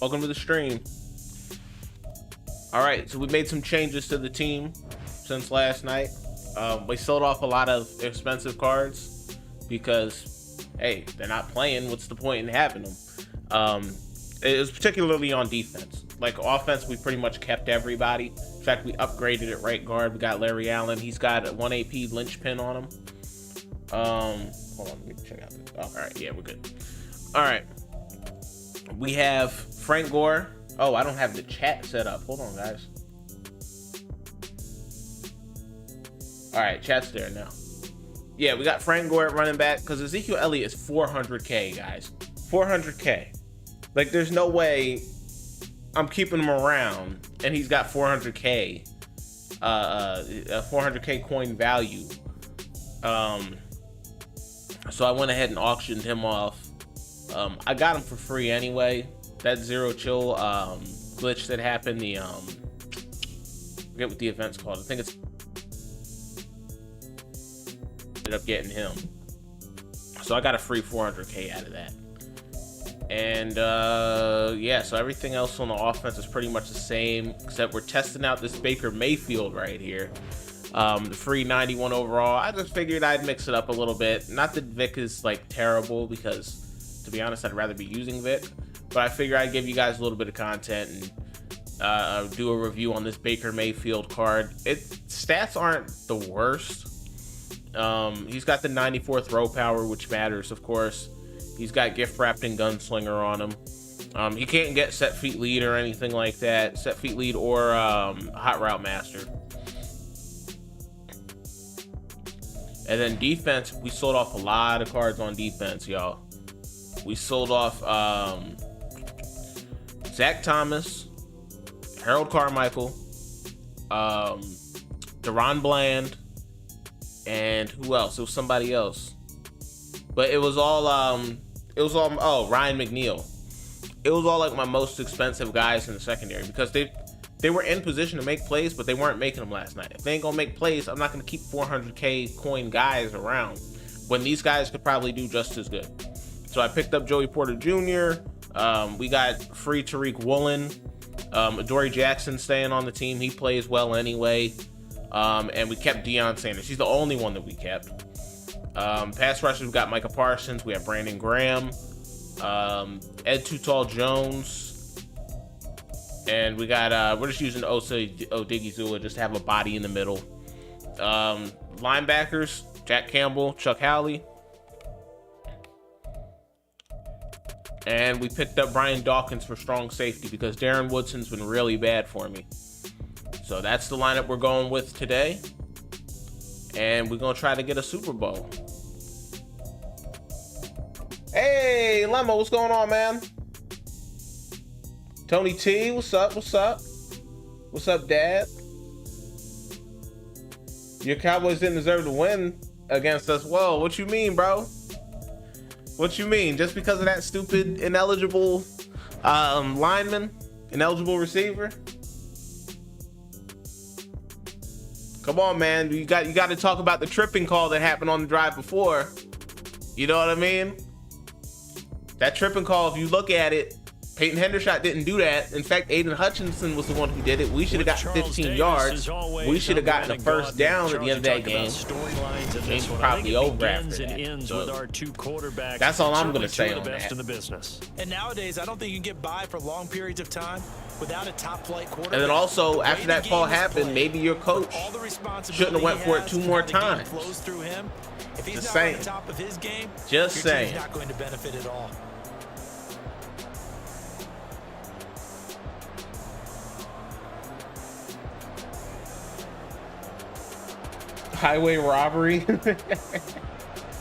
Welcome to the stream. All right, so we made some changes to the team since last night. We sold off a lot of expensive cards because, hey, they're not playing. What's the point in having them? It was particularly on defense. Like offense, we pretty much kept everybody. In fact, we upgraded at right guard. We got Larry Allen. He's got a 1 AP linchpin on him. Hold on, let me check out this. Oh, all right, yeah, we're good. All right, we have Frank Gore. Oh, I don't have the chat set up. Hold on, guys. All right, chat's there now. Yeah, we got Frank Gore at running back because Ezekiel Elliott is 400K, guys. 400K. Like, there's no way I'm keeping him around and he's got 400K, a 400K coin value. So I went ahead and auctioned him off. I got him for free anyway. That zero chill glitch that happened, I forget what the event's called. I think it's ended up getting him. So I got a free 400K out of that. And yeah, so everything else on the offense is pretty much the same, except we're testing out this Baker Mayfield right here. The free 91 overall. I just figured I'd mix it up a little bit. Not that Vic is like terrible, because to be honest, I'd rather be using Vic. But I figure I'd give you guys a little bit of content and do a review on this Baker Mayfield card. Stats aren't the worst. He's got the 94 throw power, which matters, of course. He's got gift wrapped and gunslinger on him. He can't get set feet lead or anything like that. Set feet lead or hot route master. And then defense, we sold off a lot of cards on defense, y'all. We sold off Zach Thomas, Harold Carmichael, Deron Bland, and who else? It was somebody else. But it was all Ryan McNeil. It was all like my most expensive guys in the secondary because they were in position to make plays, but they weren't making them last night. If they ain't gonna make plays, I'm not gonna keep 400K coin guys around when these guys could probably do just as good. So I picked up Joey Porter Jr. We got free Tariq Woolen. Adoree Jackson staying on the team. He plays well anyway. And we kept Deion Sanders. He's the only one that we kept. Pass rushers, we've got Micah Parsons. We have Brandon Graham. Ed Too-Tall Jones. And we got, we're just using Osa Odigizua just to have a body in the middle. Linebackers, Jack Campbell, Chuck Howley. And we picked up Brian Dawkins for strong safety because Darren Woodson's been really bad for me. So that's the lineup we're going with today. And we're going to try to get a Super Bowl. Hey, Lemma, what's going on, man? Tony T, what's up? What's up? What's up, Dad? Your Cowboys didn't deserve to win against us. Whoa, what you mean, bro? What you mean? Just because of that stupid ineligible lineman, ineligible receiver? Come on, man. You got to talk about the tripping call that happened on the drive before. You know what I mean? That tripping call, if you look at it, Peyton Hendershot didn't do that. In fact, Aiden Hutchinson was the one who did it. We should have gotten 15 yards. We should have gotten a first down at the end of that game. Game's probably over after that. So that's all I'm going to say on that. And nowadays, I don't think you can get by for long periods of time without a top flight quarterback. And then also, after that call happened, maybe your coach shouldn't have went for it 2 more times. Just saying. Just saying. Not going to benefit at all. Highway robbery.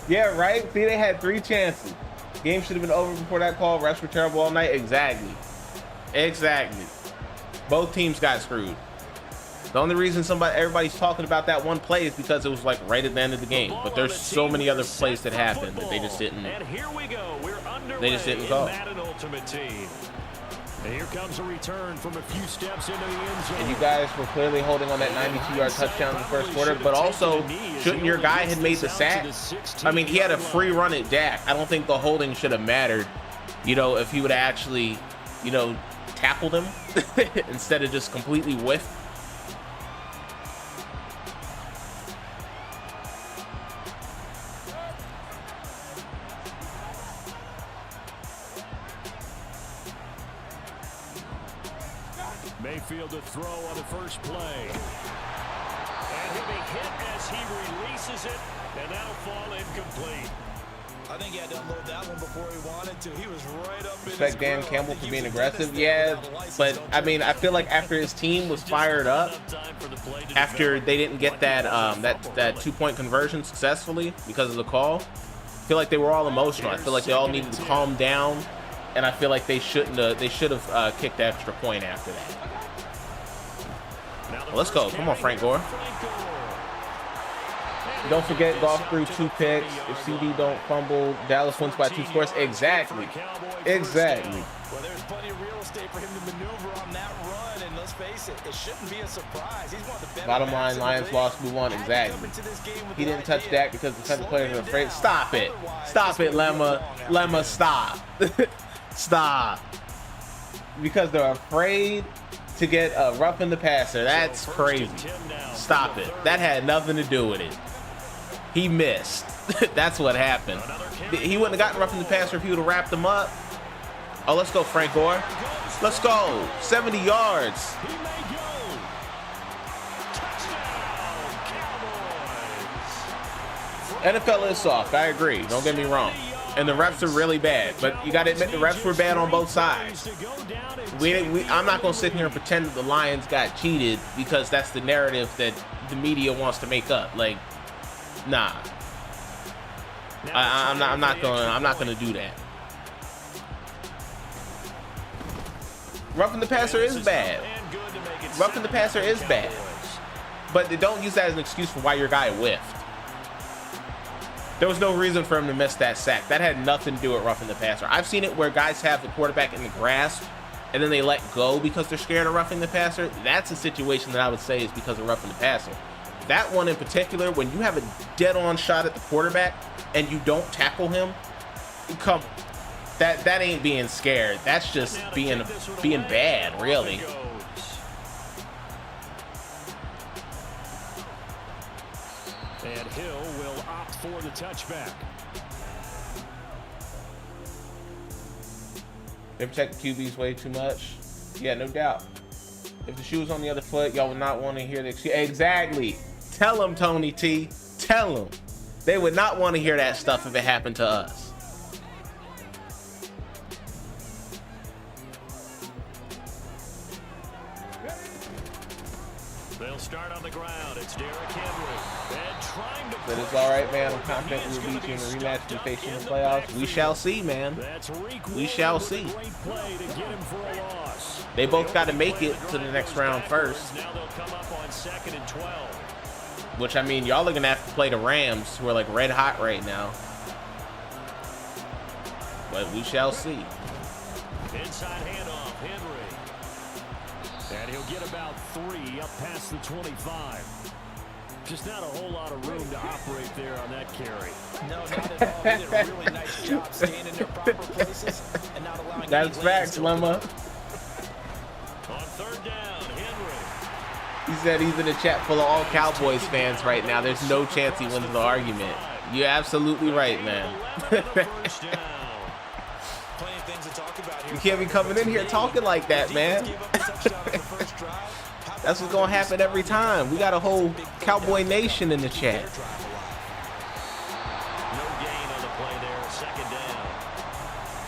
Yeah, right? See, they had 3 chances. Game should have been over before that call. Refs were terrible all night. Exactly. Both teams got screwed. The only reason everybody's talking about that one play is because it was like right at the end of the game. But there's so many other plays that happened that they just didn't. And here we go. We're underway. They just didn't call. Madden Ultimate Team. And here comes a return from a few steps into the end zone. And you guys were clearly holding on that 92-yard touchdown in the first quarter, but also, shouldn't your guy have made the sack? I mean, he had a free run at Dak. I don't think the holding should have mattered, you know, if he would have actually you know, tackled him instead of just completely whiffed. Mayfield to throw on the first play. And he'll be hit as he releases it, and that'll fall incomplete. I think he had to unload that one before he wanted to. He was right up in Respect Dan Campbell for being aggressive. Yeah, but I mean, I feel like after his team was fired up, after they didn't get that that 2-point conversion successfully because of the call, I feel like they were all emotional. I feel like they all needed to calm down, and I feel like they should have kicked the extra point after that. Well, let's go. Come on, Frank Gore. Don't forget, golf through 2 picks. If CD don't fumble, Dallas wins by 2 scores. Exactly. Exactly. Well, there's plenty of real estate for him to maneuver on that run, and let's face it, it shouldn't be a surprise. He's one of the better. Bottom line, Lions lost, move on. Exactly. He didn't touch Dak because the defensive players were afraid. Stop it. Stop it, Lemma. Lemma, stop. Stop. Because they're afraid to get a roughing the passer. That's crazy. Stop it. That had nothing to do with it. He missed. That's what happened. He wouldn't have gotten roughing the passer if he would have wrapped him up. Oh, let's go, Frank Gore. Let's go. 70 yards. NFL is soft. I agree. Don't get me wrong. And the refs are really bad. But you got to admit the refs were bad on both sides. I'm not going to sit here and pretend that the Lions got cheated because that's the narrative that the media wants to make up. Like, nah. I'm not gonna do that. Roughing the passer is bad. Roughing the passer is bad. But don't use that as an excuse for why your guy whiffed. There was no reason for him to miss that sack. That had nothing to do with roughing the passer. I've seen it where guys have the quarterback in the grasp and then they let go because they're scared of roughing the passer. That's a situation that I would say is because of roughing the passer. That one in particular, when you have a dead-on shot at the quarterback and you don't tackle him, that ain't being scared. That's just being bad, really. And Hill will opt for the touchback. They protect the QBs way too much. Yeah, no doubt. If the shoe was on the other foot, y'all would not want to hear the excuse. Exactly. Tell them, Tony T. Tell them. They would not want to hear that stuff if it happened to us. They'll start on the ground. It's Derrick Henry. And trying to But it's all right, man. I'm confident we will beat you in the rematch if we face you in the playoffs. We shall see, man. We shall see. They both got to make it to the next round first. Now they'll come up on 2nd and 12. Which, I mean, y'all are going to have to play the Rams, who are like red hot right now. But we shall see. Inside handoff, Henry. And he'll get about 3 up past the 25. Just not a whole lot of room to operate there on that carry. No, not at all. They did a really nice job staying in their proper places and not allowing. That's facts, Lemma. On 3rd down, Henry. He said he's in a chat full of all Cowboys fans right now. There's no chance he wins the argument. You're absolutely right, man. You can't be coming in here talking like that, man. That's what's going to happen every time. We got a whole Cowboy Nation in the chat. No gain on the play there. 2nd down.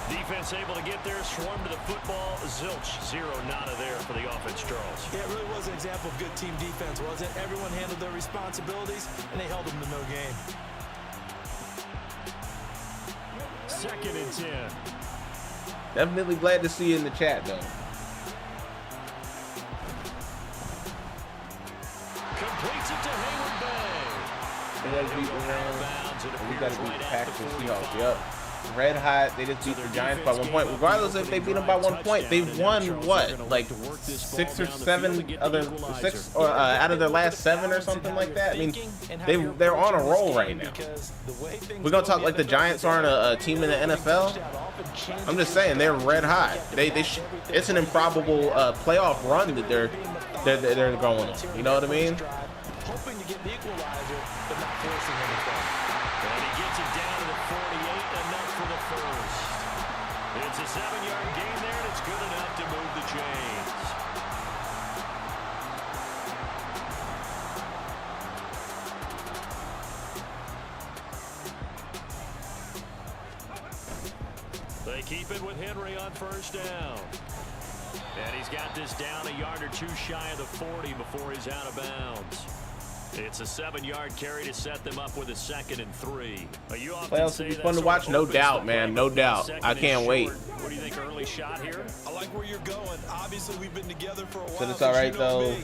Defense able to get there. Swarm to the football. Zilch. 0 nada there for the offense, Charles. Yeah, it really was an example of good team defense, wasn't it? Everyone handled their responsibilities, and they held them to no gain. 2nd and 10. Definitely glad to see you in the chat, though. Completes it to Hayward Bay. They gotta beat the Rams, and we gotta beat the Packers and Seahawks. Yep. Red hot. They just beat the Giants by 1 point. Regardless if they beat them by 1 point, they've won what, like 6 or 7 other 6 or out of their last 7 or something like that. I mean, they're on a roll right now. We're gonna talk like the Giants aren't a team in the NFL. I'm just saying they're red hot. It's an improbable playoff run that they're going on. You know what I mean? Hoping to get the equalizer, but not forcing anything. And he gets it down to the 48, enough for the first. It's a 7-yard gain there, and it's good enough to move the chains. They keep it with Henry on first down. And he's got this down a yard or two shy of the 40 before he's out of bounds. It's a 7-yard carry to set them up with a 2nd and 3. Playoffs will be fun to watch, no doubt, man, no doubt. I can't wait. What do you think, early shot here? I like where you're going. Obviously, we've been together for a while. So it's all right, though.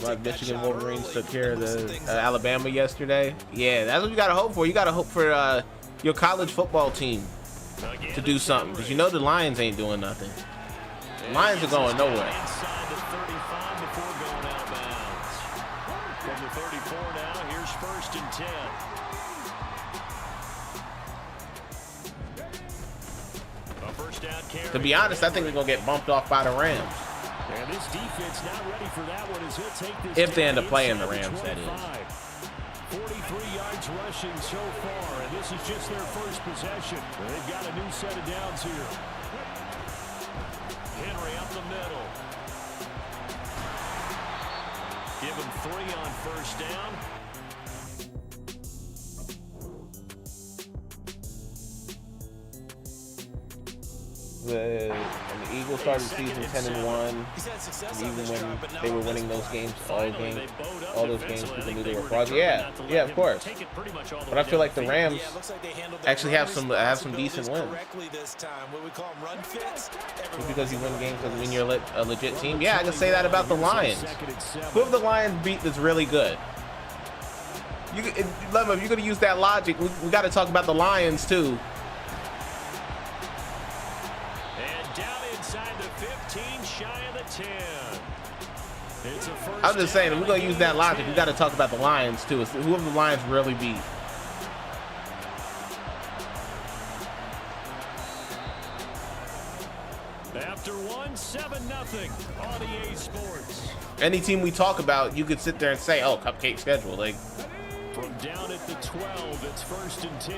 My Michigan Wolverines took care of the Alabama yesterday. Yeah, that's what you got to hope for. You got to hope for your college football team to do something, because you know the Lions ain't doing nothing. The Lions are going nowhere. Inside the 35 before going out of bounds. From the 34 now, here's 1st and 10. A first down carry. To be honest, I think we're going to get bumped off by the Rams. And this defense not ready for that one as he'll take this. If they end up playing the Rams, that is. 43 yards rushing so far, and this is just their first possession. They've got a new set of downs here. Henry up the middle. Give him 3 on first down. The Eagles started the season 10-1. Even when they were winning those games, all those games, people knew they were frauds. Yeah, of course. But I feel like the Rams actually have some decent wins. Just because you win games doesn't mean you're a legit team. Yeah, I can say that about the Lions. Who have the Lions beat that's really good? If you're going to use that logic, we got to talk about the Lions too. I'm just saying, if we're going to use that logic, we got to talk about the Lions, too. Who have the Lions really beat? After 7-0 on EA Sports. Any team we talk about, you could sit there and say, oh, cupcake schedule. Like, from down at the 12, it's 1st and 10.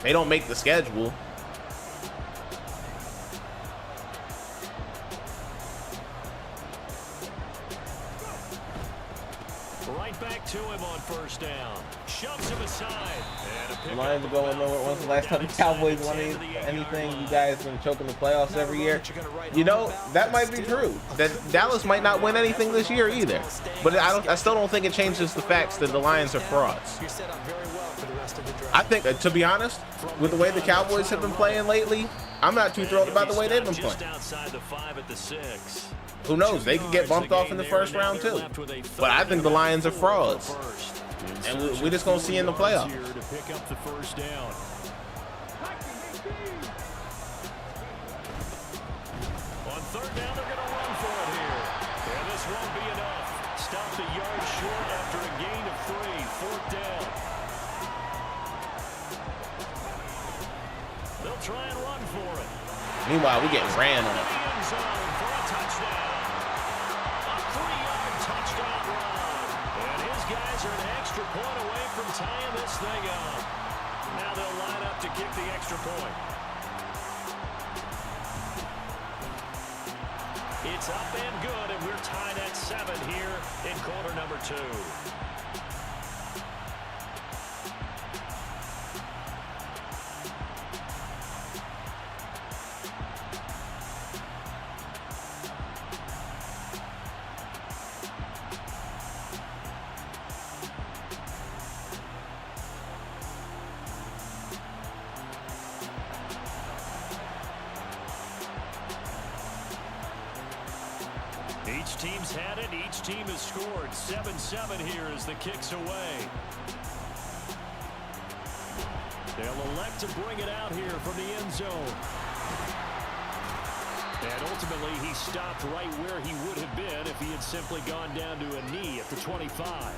They don't make the schedule. Right back to him on first down. Shoves him aside. The Lions are going nowhere. When's the last time the Cowboys won anything? You guys been choking the playoffs every year. You know, that might be true. That Dallas might not win anything this year either. But I still don't think it changes the facts that the Lions are frauds. I think, to be honest, with the way the Cowboys have been playing lately, I'm not too thrilled about the way they've been playing. Who knows? They could get bumped off in the first round too. But I think the Lions are frauds. And we're just going to see in the playoffs. To pick up the first down. On third down, they're going to run for it here. And this won't be enough. Stopped a yard short after a gain of 3. 4th down. They'll try and run for it. Meanwhile, we're getting ran on. Point away from tying this thing up. Now they'll line up to kick the extra point. It's up and good, and we're tied at 7 here in quarter number 2. Each team's had it. Each team has scored. 7-7 here as the kick's away. They'll elect to bring it out here from the end zone. And ultimately, he stopped right where he would have been if he had simply gone down to a knee at the 25.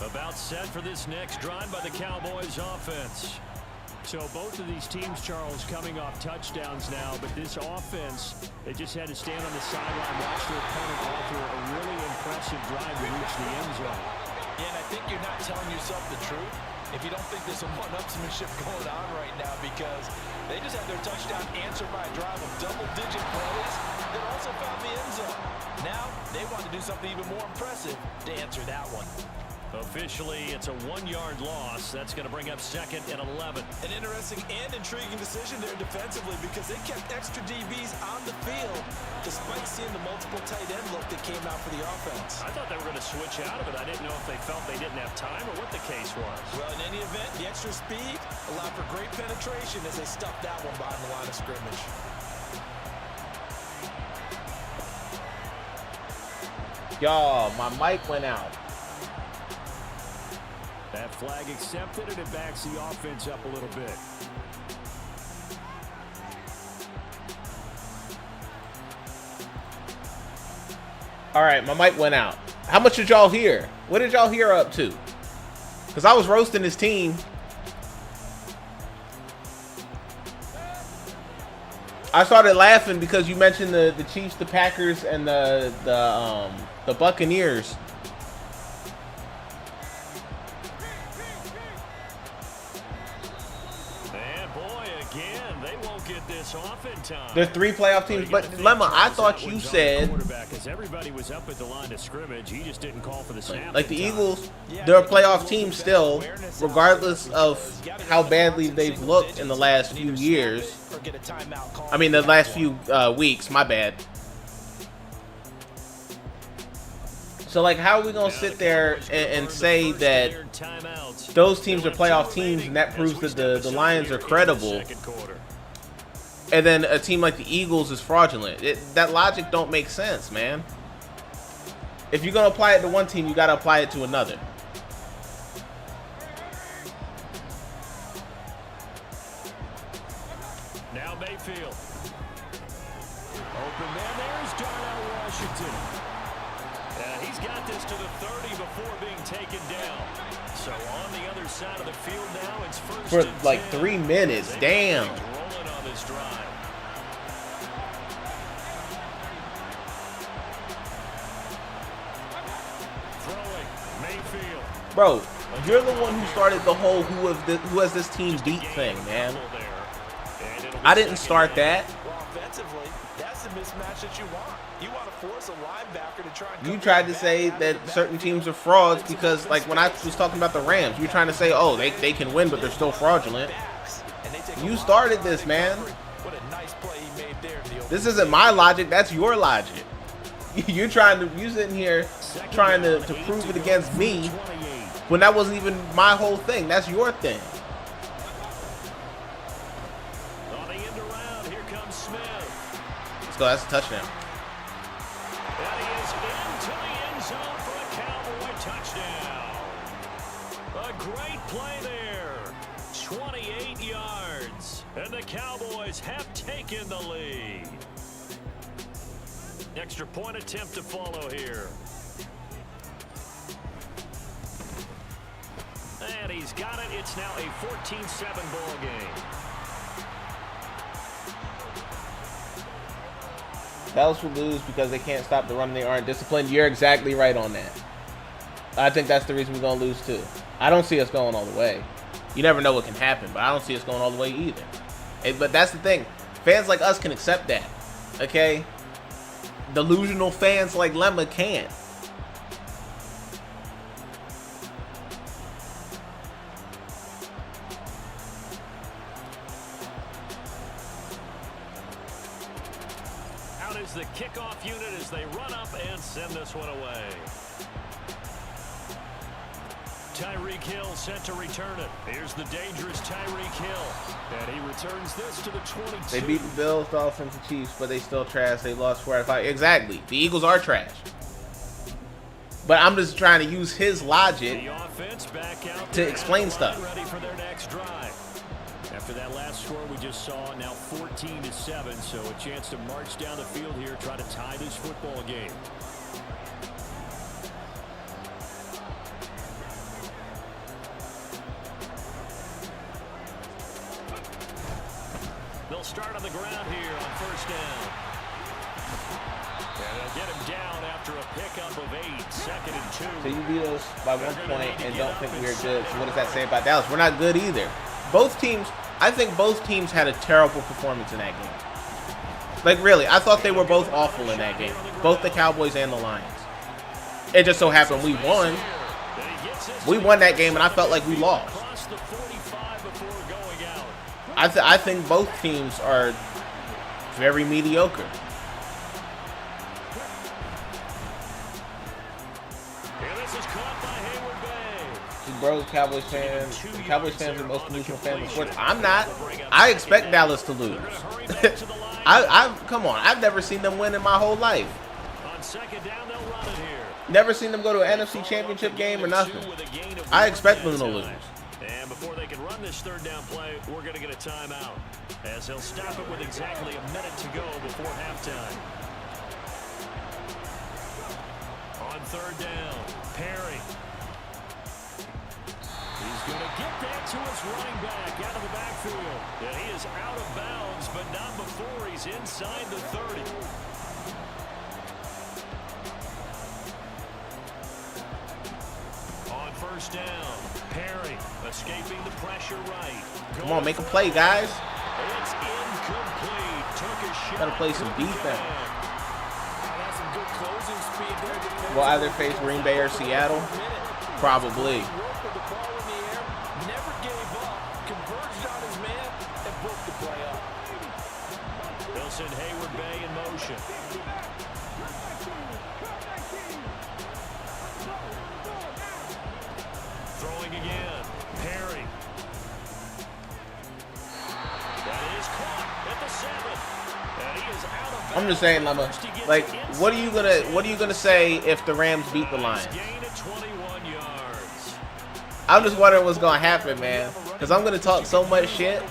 About set for this next drive by the Cowboys offense. So both of these teams, Charles, coming off touchdowns now, but this offense, they just had to stand on the sideline, watch their opponent offer a really impressive drive to reach the end zone. Yeah, and I think you're not telling yourself the truth if you don't think there's a one-upsmanship going on right now, because they just had their touchdown answered by a drive of double-digit plays that also found the end zone. Now, they want to do something even more impressive to answer that one. Officially, it's a 1-yard loss. That's going to bring up 2nd and 11. An interesting and intriguing decision there defensively, because they kept extra DBs on the field despite seeing the multiple tight end look that came out for the offense. I thought they were going to switch out of it. I didn't know if they felt they didn't have time or what the case was. Well, in any event, the extra speed allowed for great penetration as they stuffed that one behind the line of scrimmage. Y'all, my mic went out. That flag accepted, and it backs the offense up a little bit. All right, my mic went out. How much did y'all hear? What did y'all hear up to? Because I was roasting his team. I started laughing because you mentioned the Chiefs, the Packers, and the Buccaneers. Off in time. There's 3 playoff teams, but Lemma, I thought you said everybody was up at the line of scrimmage. He just didn't call for the snap. Like the Eagles, they're a playoff team still, regardless of how badly they've looked in the last few years. I mean, the last few weeks. My bad. So, like, how are we gonna sit there and say that those teams are playoff teams, and that proves that the Lions are credible? And then a team like the Eagles is fraudulent. That logic don't make sense, man. If you're going to apply it to one team, you got to apply it to another. Now Mayfield. Open man. There's Darnell Washington. He's got this to the 30 before being taken down. So on the other side of the field now, it's first for and like 10. 3 minutes. Damn. Rolling on this drive. Throwing Mayfield. Bro, you're the one who started the whole who has this team beat thing, man. I didn't start that. Well, offensively, that's the mismatch that you want. You want to force a linebacker to try and You tried to say that certain teams are frauds because, like, when I was talking about the Rams, you were trying to say, oh, they can win, but they're still fraudulent. You started this, man. This isn't my logic. That's your logic. You're sitting here trying to prove it against me when that wasn't even my whole thing. That's your thing. On the end around, here comes Smith. Let's go. That's a touchdown. And he is into the end zone for a Cowboy touchdown. A great play there. 28 yards. And the Cowboys have taken the lead. Extra point attempt to follow here. And he's got it. It's now a 14-7 ball game. Dallas will lose because they can't stop the run and they aren't disciplined. You're exactly right on that. I think that's the reason we're going to lose too. I don't see us going all the way. You never know what can happen, but I don't see us going all the way either. But that's the thing. Fans like us can accept that. Okay? Delusional fans like Lemma can't. Out is the kickoff unit as they run up and send this one away. Tyreek Hill set to return it. Here's the dangerous Tyreek Hill. And he returns this to the 22. They beat the Bills, Dolphins, and Chiefs, but they still trash. They lost 4 out of 5. Exactly. The Eagles are trash. But I'm just trying to use his logic to explain stuff. Ready for their next drive. After that last score we just saw, now 14-7, so a chance to march down the field here, try to tie this football game. start on the ground here on first down. And they'll get him down after a pickup of 8, 2nd and 2. So you beat us by 1 point and don't think we're good. So what does that say about Dallas? We're not good either. Both teams, I think both teams had a terrible performance in that game. Like, really, I thought they were both awful in that game. Both the Cowboys and the Lions. It just so happened we won. We won that game, and I felt like we lost. I think both teams are very mediocre. Bro, Cowboys fans are the most delusional fans in sports. I'm not. I expect Dallas to lose. Come on. I've never seen them win in my whole life. Never seen them go to an NFC Championship game or nothing. I expect them to lose. And before they can run this third down play, we're going to get a timeout, as he'll stop it with exactly a minute to go before halftime. On third down, Perry. He's going to get that to his running back out of the backfield. And he is out of bounds, but not before he's inside the 30. On first down, Perry escaping the pressure right. Come on, make a play, guys. It's incomplete. Took a shot. Gotta play some defense. That's some good closing speed there. We'll either face Green Bay or Seattle. Probably. Never gave up, converged on his man, and broke the play up. They'll send Hayward Bay in motion. Throwing again, Perry. That is caught at the 7. And he is out of bounds. I'm just saying, Lemma. Like, what are you gonna say if the Rams beat the Lions? Gain of 21 yards. I'm just wondering what's gonna happen, man. Because I'm gonna talk so much shit.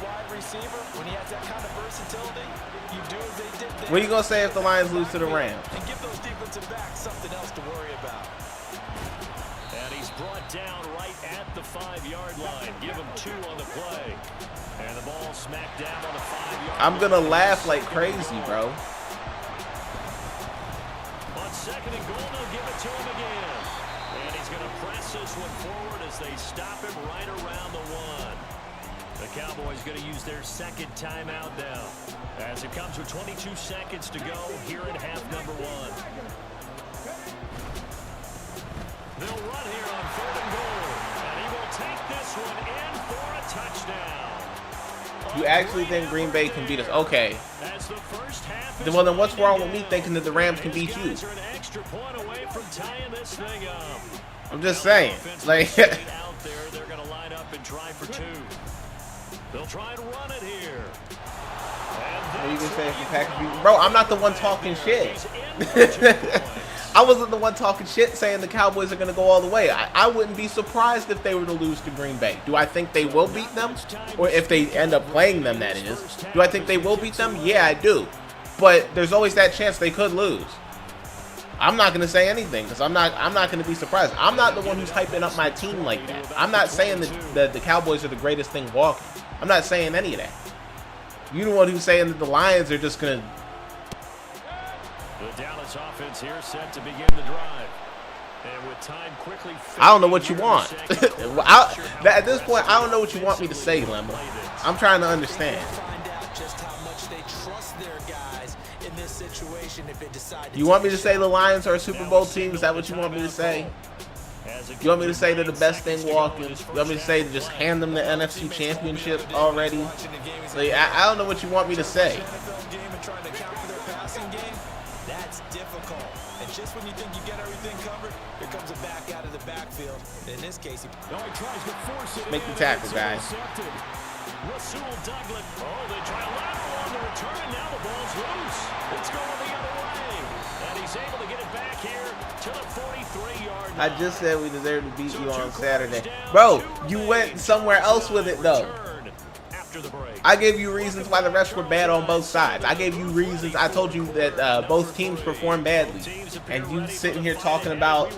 What are you gonna say if the Lions lose to the Rams? And give those defensive backs something else to worry about. And he's brought down right at the 5-yard line. Give him 2 on the play. And the ball smacked down on the 5-yard line. I'm gonna laugh like crazy, bro. On 2nd and goal, they'll give it to him again. And he's gonna press this one forward as they stop him right around the 1. The Cowboys going to use their 2nd timeout now, as it comes with 22 seconds to go here in half number 1. They'll run here on 3rd and goal, and he will take this one in for a touchdown. You actually think Green Bay can beat us? Okay. As the first half Well, then what's wrong with me thinking that the Rams can beat you? are an extra point away from tying this thing up. I'm just saying. Like, out there, they're going to line up and try for 2. They'll try and run it here. what you can say if the Packers beat? Bro, I'm not the one talking shit. I wasn't the one talking shit saying the Cowboys are going to go all the way. I wouldn't be surprised if they were to lose to Green Bay. Do I think they will beat them? Or if they end up playing them, that is. Do I think they will beat them? Yeah, I do. But there's always that chance they could lose. I'm not going to say anything because I'm not going to be surprised. I'm not the one who's hyping up my team like that. I'm not saying that the Cowboys are the greatest thing walking. I'm not saying any of that. You're the one who's saying that the Lions are just going to... The Dallas offense here set to begin the drive. And with time quickly... I don't know what you want. At this point, I don't know what you want me to say, Lemma. I'm trying to understand. You want me to say the Lions are a Super Bowl team? Is that what you want me to say? You want me to say they're the best thing walking? You want me to say to just hand them the NFC Championship already? Like, I don't know what you want me to say. That's difficult. And just when you think you get everything covered, here comes a back out of the backfield. In this case, he tries to force it. Make the tackle, guys. Rasul Douglas. Oh, they try a lateral on the return, and now the ball's loose. It's going the other way. And he's able to get it back here to the 43-yard line. I just said we deserve to beat you on Saturday. Bro, you went somewhere else with it, though. I gave you reasons why the refs were bad on both sides. I gave you reasons. I told you that both teams performed badly. And you sitting here talking about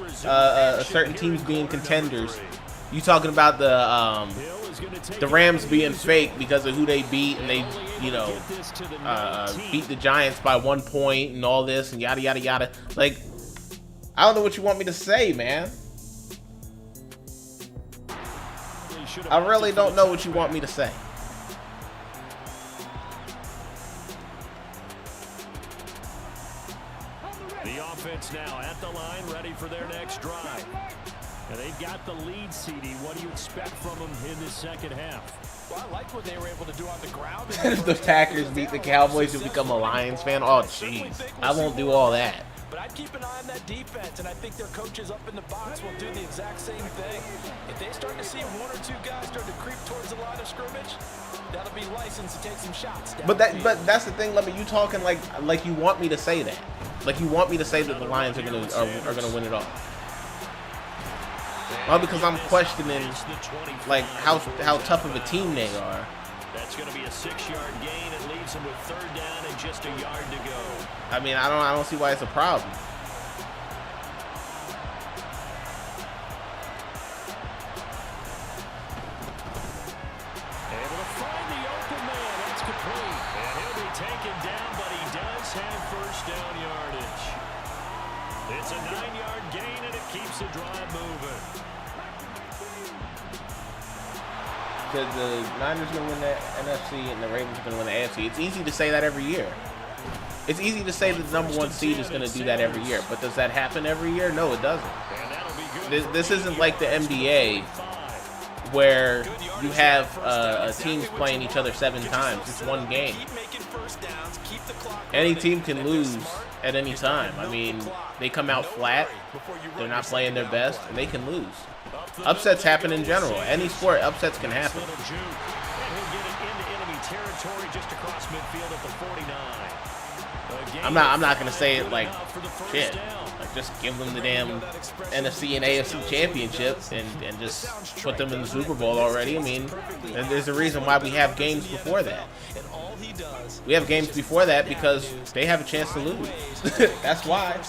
certain teams being contenders. You talking about the Rams being fake because of who they beat, and they, you know, beat the Giants by 1 point and all this and yada yada yada. Like, I don't know what you want me to say, man. I really don't know what you want me to say. The offense now at the line, ready for their next drive. And they've got the lead, CD. What do you expect from them in the second half? Well, I liked what they were able to do on the ground. If the Packers beat the Cowboys, you'll become a Lions fan. Oh, jeez. I won't do all that. But I'd keep an eye on that defense, and I think their coaches up in the box will do the exact same thing. If they start to see one or two guys start to creep towards the line of scrimmage, that'll be licensed to take some shots. But that's the thing, Lemon. You talking like you want me to say that. Like you want me to say that the Lions are gonna win it all. Well, because I'm questioning like how tough of a team they are. That's going to be a 6-yard gain. It leaves them with 3rd down and just a yard to go. I mean, I don't see why it's a problem. Able to find the open man. That's complete. And he'll be taken down, but he does have 1st down yardage. It's a 9-yard gain, and it keeps the drive moving. Because the Niners going to win the NFC and the Ravens are going to win the AFC. It's easy to say that every year. It's easy to say that the number 1 seed is going to do that every year. But does that happen every year? No, it doesn't. This isn't like the NBA where you have teams playing each other 7 times. It's one game. Any team can lose at any time. I mean, they come out flat. They're not playing their best, and they can lose. Upsets happen in general. Any sport, upsets can happen. And he'll get it into enemy territory just across midfield at the 49. I'm not gonna say it like shit. Like just give them the damn NFC and AFC championships and just put them in the Super Bowl already. I mean, there's a reason why we have games before that. We have games before that because they have a chance to lose. That's why.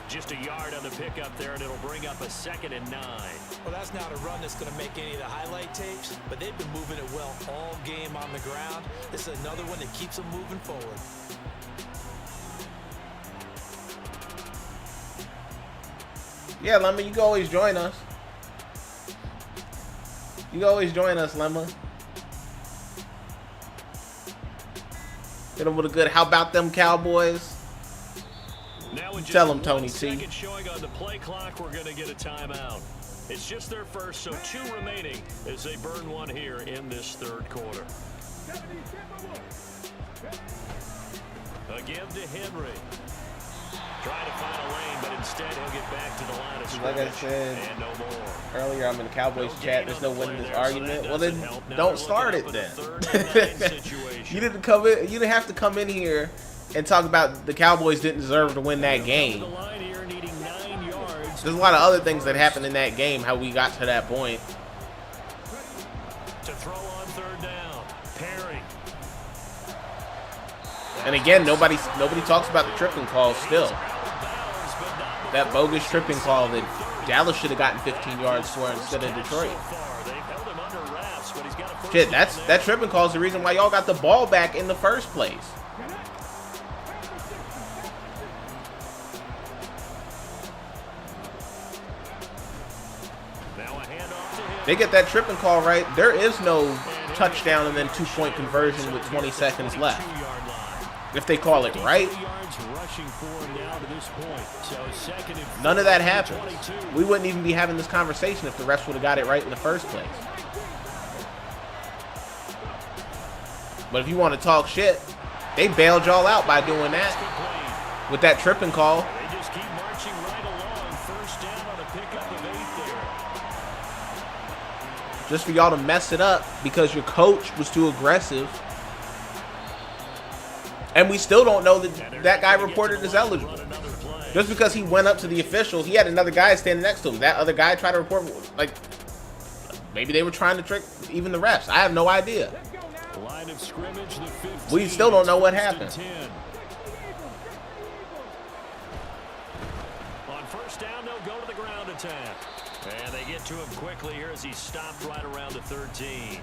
Just a yard on the pickup there, and it'll bring up a 2nd and 9. Well, that's not a run that's going to make any of the highlight tapes, but they've been moving it well all game on the ground. This is another one that keeps them moving forward. Yeah, Lemma, you can always join us. You can always join us, Lemma. Hit them with a good, how about them Cowboys? Tell them, Tony T. Showing on the play clock, we're going to get a timeout. It's just their first, so 2 remaining as they burn one here in this 3rd quarter. A give to Henry. Trying to find a lane, but instead he'll get back to the line of scrimmage. Like I said and no more. earlier, I'm in the Cowboys chat. There's no winning this argument. Well, then don't start it then. You didn't come in. You didn't have to come in here and talk about the Cowboys didn't deserve to win that game. There's a lot of other things that happened in that game, how we got to that point. To throw on 3rd down, Perry. And again, nobody talks about the tripping call still. That bogus tripping call that Dallas should have gotten 15 yards for instead of Detroit. Shit, that tripping call is the reason why y'all got the ball back in the first place. They get that tripping call right. There is no touchdown and then 2-point conversion with 20 seconds left. If they call it right, none of that happens. We wouldn't even be having this conversation if the refs would have got it right in the first place. But if you want to talk shit, they bailed y'all out by doing that with that tripping call. They just keep marching right along. 1st down on a pickup of 8 there. Just for y'all to mess it up because your coach was too aggressive. And we still don't know that that guy reported as eligible. Just because he went up to the official, he had another guy standing next to him. That other guy tried to report, like, maybe they were trying to trick even the refs. I have no idea. Line of scrimmage, the 15, we still don't know what happened. On 1st down, they'll go to the ground attack. And they get to him quickly here as he stopped right around the 13.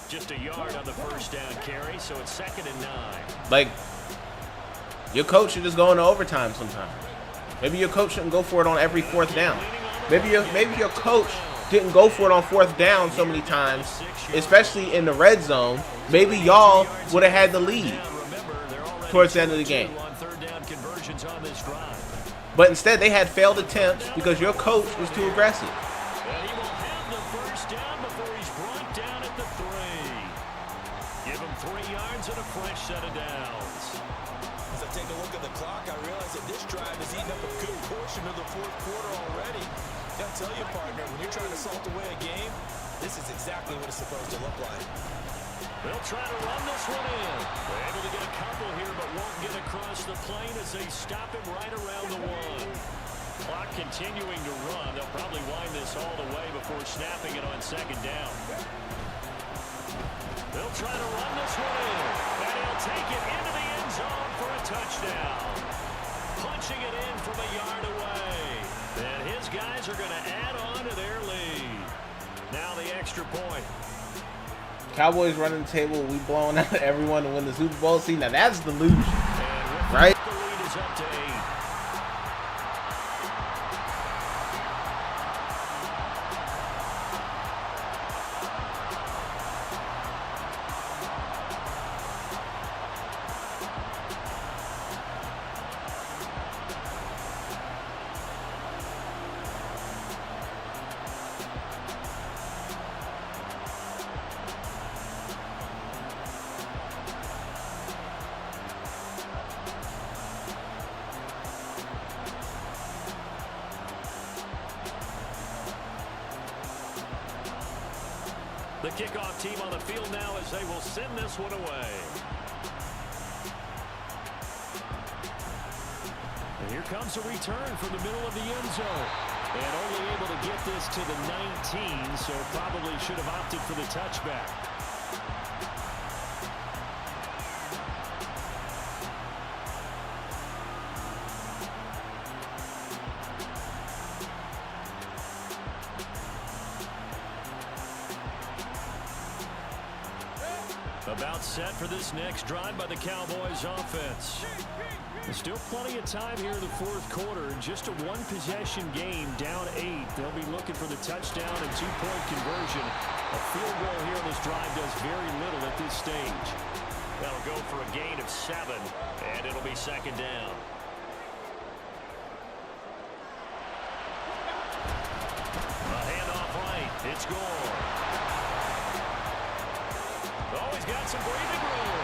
Just a yard on the first down carry, so it's 2nd and 9. Like, your coach should just go into overtime sometime. Maybe your coach shouldn't go for it on every 4th down. Maybe your coach didn't go for it on 4th down so many times, especially in the red zone. Maybe y'all would have had the lead towards the end of the game. But instead, they had failed attempts because your coach was too aggressive. And he will have the first down before he's brought down at the 3. Give him 3 yards and a fresh set of downs. As I take a look at the clock, I realize that this drive has eaten up a good portion of the 4th quarter already. I'll tell you, partner, when you're trying to salt away a game, this is exactly what it's supposed to look like. They'll try to run this one in. They're able to get a couple here, but won't get across the plane as they stop him right around the 1. Clock continuing to run. They'll probably wind this all the way before snapping it on 2nd down. They'll try to run this one in. And he'll take it into the end zone for a touchdown. Punching it in from a yard away. And his guys are going to add on to their lead. Now the extra point. Cowboys running the table, we blowing out everyone to win the Super Bowl. See, now that's delusion, right? The lead is up to 8. The kickoff team on the field now as they will send this one away. And here comes a return from the middle of the end zone. And only able to get this to the 19, so probably should have opted for the touchback. About set for this next drive by the Cowboys offense. There's still plenty of time here in the 4th quarter. Just a 1-possession game, down 8. They'll be looking for the touchdown and 2-point conversion. A field goal here on this drive does very little at this stage. That'll go for a gain of 7, and it'll be 2nd down. A handoff right. It's Gore. Oh, he's got some breathing room.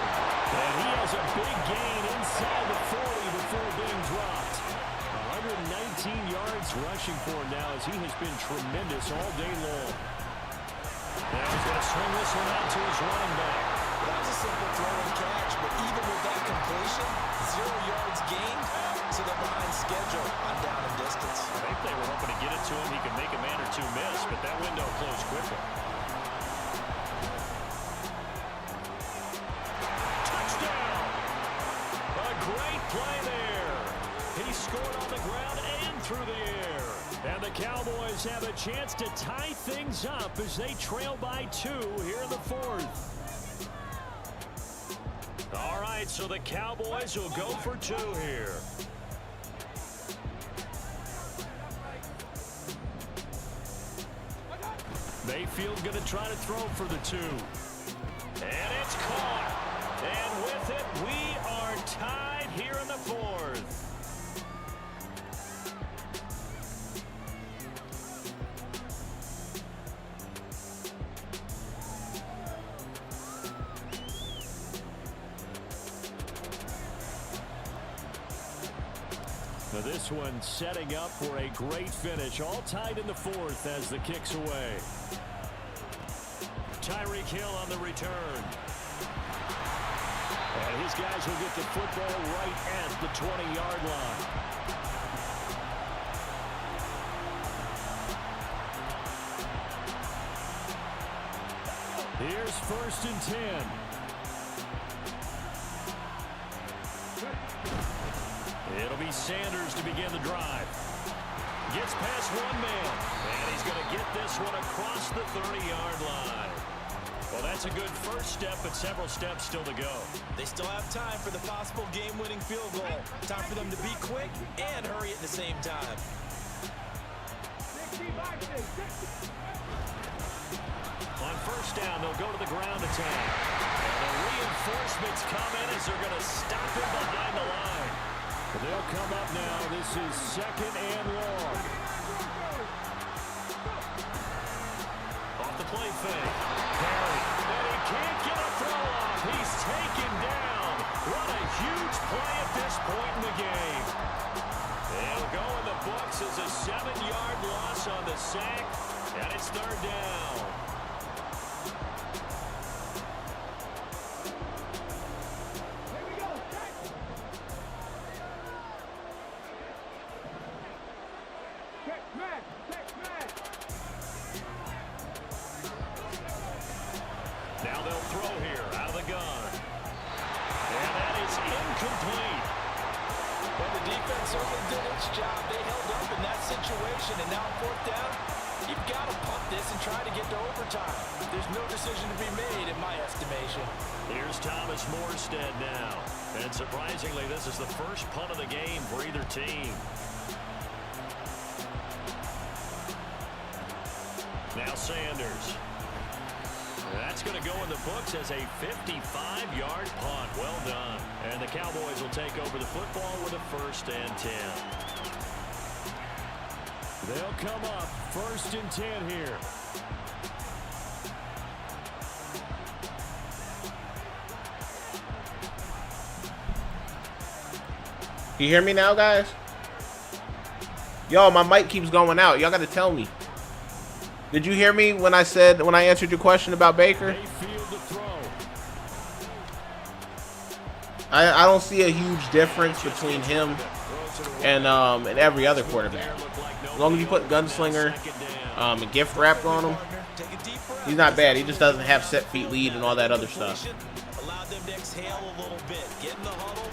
And he has a big gain inside the 40 before being dropped. 119 yards rushing for him now as he has been tremendous all day long. Now he's going to swing this one out to his running back. That was a simple throw and catch, but even with that completion, 0 yards gained, so they're behind schedule on down and distance. I think they were hoping to get it to him. He could make a man or two miss, but that window closed quickly. Great play there. He scored on the ground and through the air. And the Cowboys have a chance to tie things up as they trail by 2 here in the 4th. All right, so the Cowboys will go for 2 here. Mayfield going to try to throw for the 2. And it's caught. And with it, we are tied here in the 4th. Now this one setting up for a great finish. All tied in the 4th as the kick's away. Tyreek Hill on the return. And his guys will get the football right at the 20-yard line. Here's 1st and 10. It'll be Sanders to begin the drive. Gets past one man. And he's going to get this one across the 30-yard line. Well, that's a good first step, but several steps still to go. They still have time for the possible game-winning field goal. Time for them to be quick and hurry at the same time. On first down, they'll go to the ground attack. And the reinforcements come in as they're going to stop him behind the line. They'll come up now. This is 2nd and long. Off the play fake. Perry. And he can't get a throw off. He's taken down. What a huge play at this point in the game. It'll go in the books as a 7-yard loss on the sack. And it's 3rd down. Now they'll throw here out of the gun. And that is incomplete. Well, the defense certainly did its job. They held up in that situation, and now 4th down, you've got to punt this and try to get to overtime. There's no decision to be made in my estimation. Here's Thomas Morstead now. And surprisingly, this is the first punt of the game for either team. Now Sanders. That's going to go in the books as a 55-yard punt. Well done. And the Cowboys will take over the football with a 1st and 10. They'll come up 1st and 10 here. You hear me now, guys? Yo, my mic keeps going out. Y'all got to tell me. Did you hear me when I answered your question about Baker? Mayfield to throw. I don't see a huge difference between him and every other quarterback. As long as you put gunslinger and gift wrap on him, he's not bad. He just doesn't have set feet lead and all that other stuff. Allow them to exhale a little bit. Get in the huddle,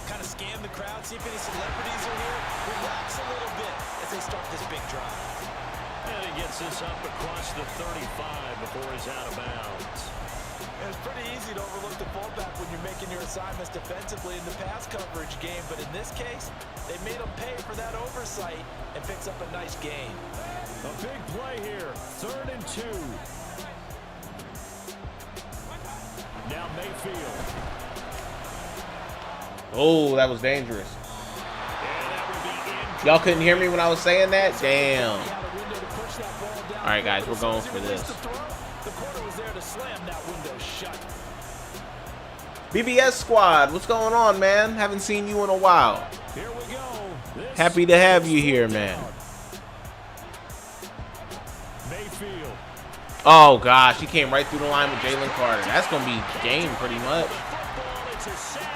kind of scan the crowd, see if any celebrities are here. Relax a little bit as they start this big drive. And he gets this up across the 35 before he's out of bounds. And it's pretty easy to overlook the fullback when you're making your assignments defensively in the pass coverage game. But in this case, they made him pay for that oversight and picks up a nice gain. A big play here. 3rd and 2. Now Mayfield. Oh, that was dangerous. Y'all couldn't hear me when I was saying that? Damn. All right, guys, we're going for this. The corner was there to slam that window shut. BBS squad, what's going on, man? Haven't seen you in a while. Here we go. Happy to have you here, man. Mayfield. Oh, gosh, he came right through the line with Jalen Carter. That's going to be game pretty much.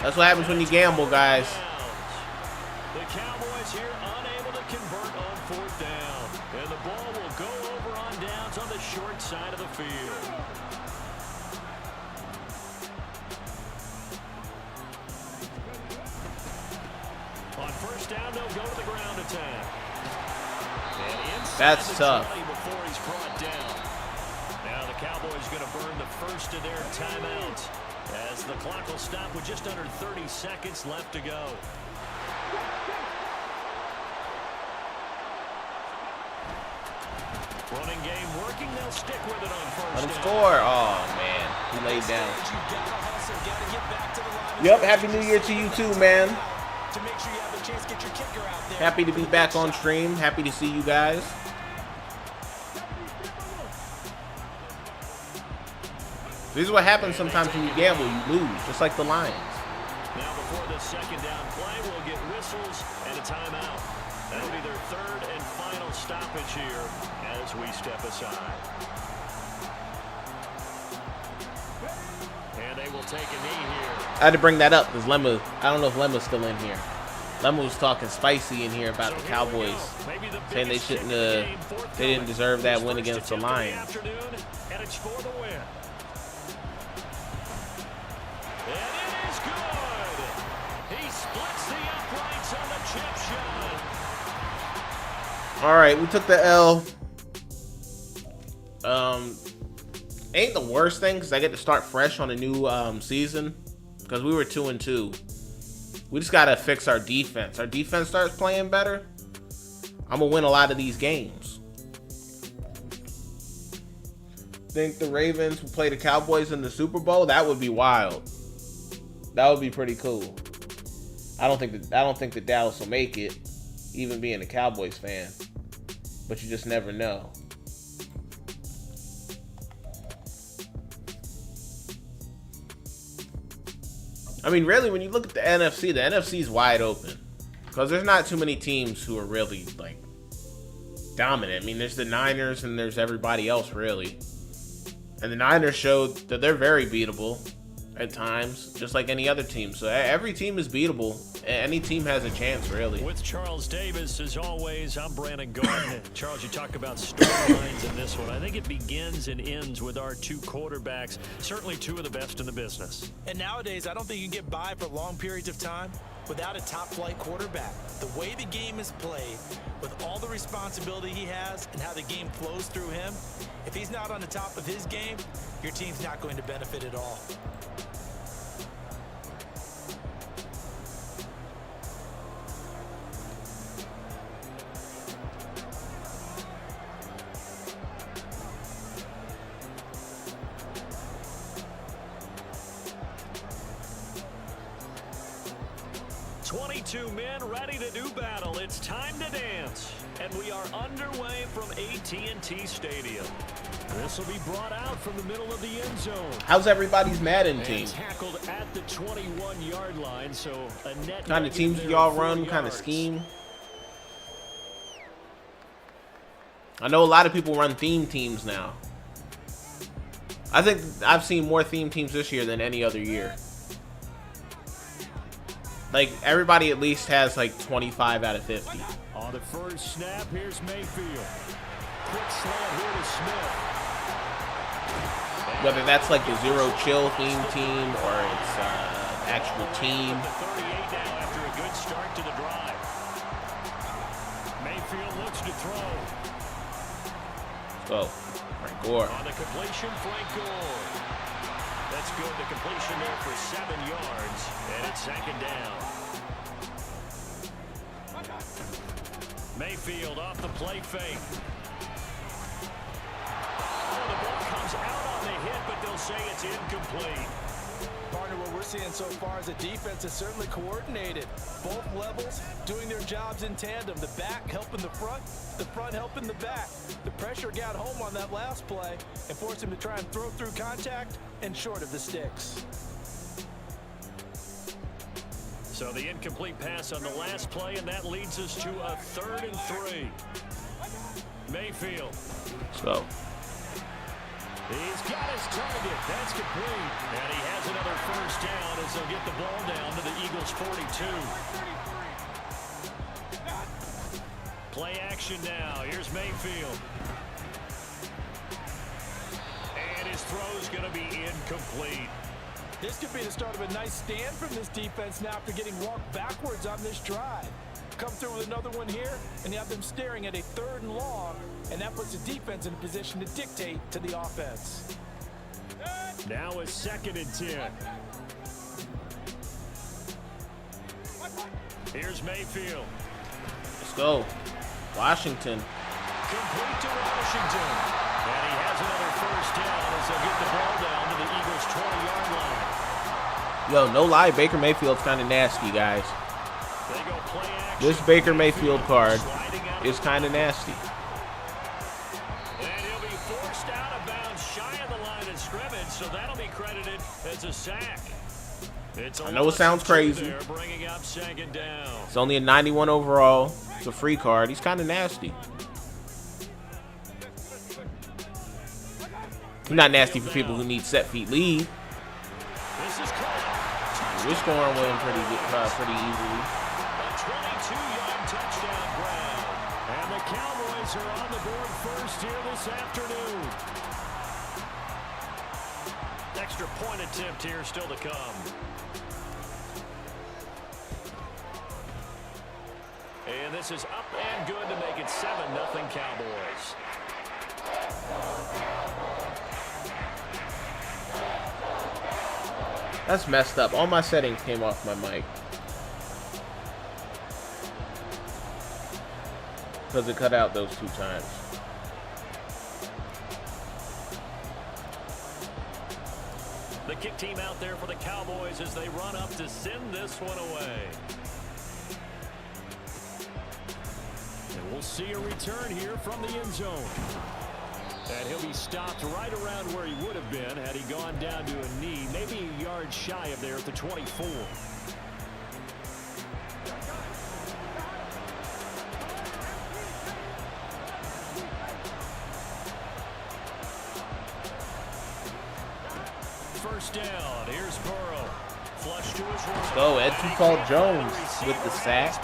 That's what happens when you gamble, guys. The Cowboys here unable to convert on 4th down. And the ball will go over on downs on the short side of the field. On 1st down, they'll go to the ground attack. That's tough. Before he's brought down. Now the Cowboys going to burn the first of their timeouts as the clock will stop with just under 30 seconds left to go. Running game working. They'll stick with it on 1st Let him down. score. Oh, man. He laid down. Yep, Happy New Year to you too, man. Happy to be back on stream. Happy to see you guys. This is what happens sometimes when you gamble. You lose, just like the Lions. Now before the 2nd down play, we'll get whistles and a timeout. That'll be their 3rd and final stoppage here as we step aside. And they will take a knee here. I had to bring that up because Lemma, I don't know if Lemma's still in here. Lemma was talking spicy in here about the Cowboys, saying they shouldn't they didn't deserve that win against the Lions. And it's for the win. And it is good. He splits the uprights on the chip shot. All right, we took the L. Ain't the worst thing because I get to start fresh on a new season because we were 2-2. We just gotta fix our defense. Our defense starts playing better, I'm gonna win a lot of these games. Think the Ravens will play the Cowboys in the Super Bowl? That would be wild. That would be pretty cool. I don't think that Dallas will make it, even being a Cowboys fan. But you just never know. I mean, really, when you look at the NFC is wide open. Because there's not too many teams who are really, like, dominant. I mean, there's the Niners and there's everybody else, really. And the Niners showed that they're very beatable at times, just like any other team. So every team is beatable. Any team has a chance, really. With Charles Davis, as always, I'm Brandon Gordon. Charles, you talk about storylines in this one. I think it begins and ends with our two quarterbacks, certainly two of the best in the business. And nowadays, I don't think you can get by for long periods of time without a top-flight quarterback. The way the game is played, with all the responsibility he has and how the game flows through him, if he's not on the top of his game, your team's not going to benefit at all. Two men ready to do battle. It's time to dance. And we are underway from AT&T Stadium. This will be brought out from the middle of the end zone. How's everybody's Madden team? Tackled at the 21-yard line, so a net kind of teams y'all run, kind of scheme. I know a lot of people run theme teams now. I think I've seen more theme teams this year than any other year. Like, everybody at least has, like, 25 out of 50. On the first snap, here's Mayfield. Quick slant here to Smith. Whether that's, like, the Zero Chill theme team or it's actual team. 38 now after a good start to the drive. Mayfield looks to throw. Go. Frank Gore. On the completion, Frank Gore. That's good. The completion there for 7 yards. And it's second down. Mayfield off the play fake. Oh, the ball comes out on the hit, but they'll say it's incomplete. Partner, what we're seeing so far is the defense is certainly coordinated. Both levels doing their jobs in tandem. The back helping the front helping the back. The pressure got home on that last play and forced him to try and throw through contact and short of the sticks. So the incomplete pass on the last play, and that leads us to a 3rd and 3. Mayfield. Let's go. He's got his target. That's complete. And he has another first down as they'll get the ball down to the Eagles' 42. Play action now. Here's Mayfield. And his throw's going to be incomplete. This could be the start of a nice stand from this defense now after getting walked backwards on this drive. Come through with another one here, and you have them staring at a 3rd and long, and that puts the defense in a position to dictate to the offense. Now a 2nd and 10. Here's Mayfield. Let's go. Washington. Complete to Washington. And he has another first down as they'll get the ball down to the Eagles' 20-yard line. Yo, no lie, Baker Mayfield's kind of nasty, guys. They go play action. This Baker Mayfield card is kind of nasty. And he'll be forced out of bounds shy of the line of scrimmage, so that'll be credited as a sack. I know it sounds crazy. There, bringing up 2nd down. It's only a 91 overall. It's a free card. He's kind of nasty. He's not nasty for people who need set feet lead. This is close. We're scoring with him pretty easily. A 22-yard touchdown grab. And the Cowboys are on the board first here this afternoon. Extra point attempt here still to come. And this is up and good to make it 7-0 Cowboys. That's messed up. All my settings came off my mic. Because it cut out those 2 times. The kick team out there for the Cowboys as they run up to send this one away. And we'll see a return here from the end zone. And he'll be stopped right around where he would have been had he gone down to a knee, maybe a yard shy of there at the 24. First down. Here's Burrow. Flush to his right. Let's go. Ed Tufal Jones with the sack.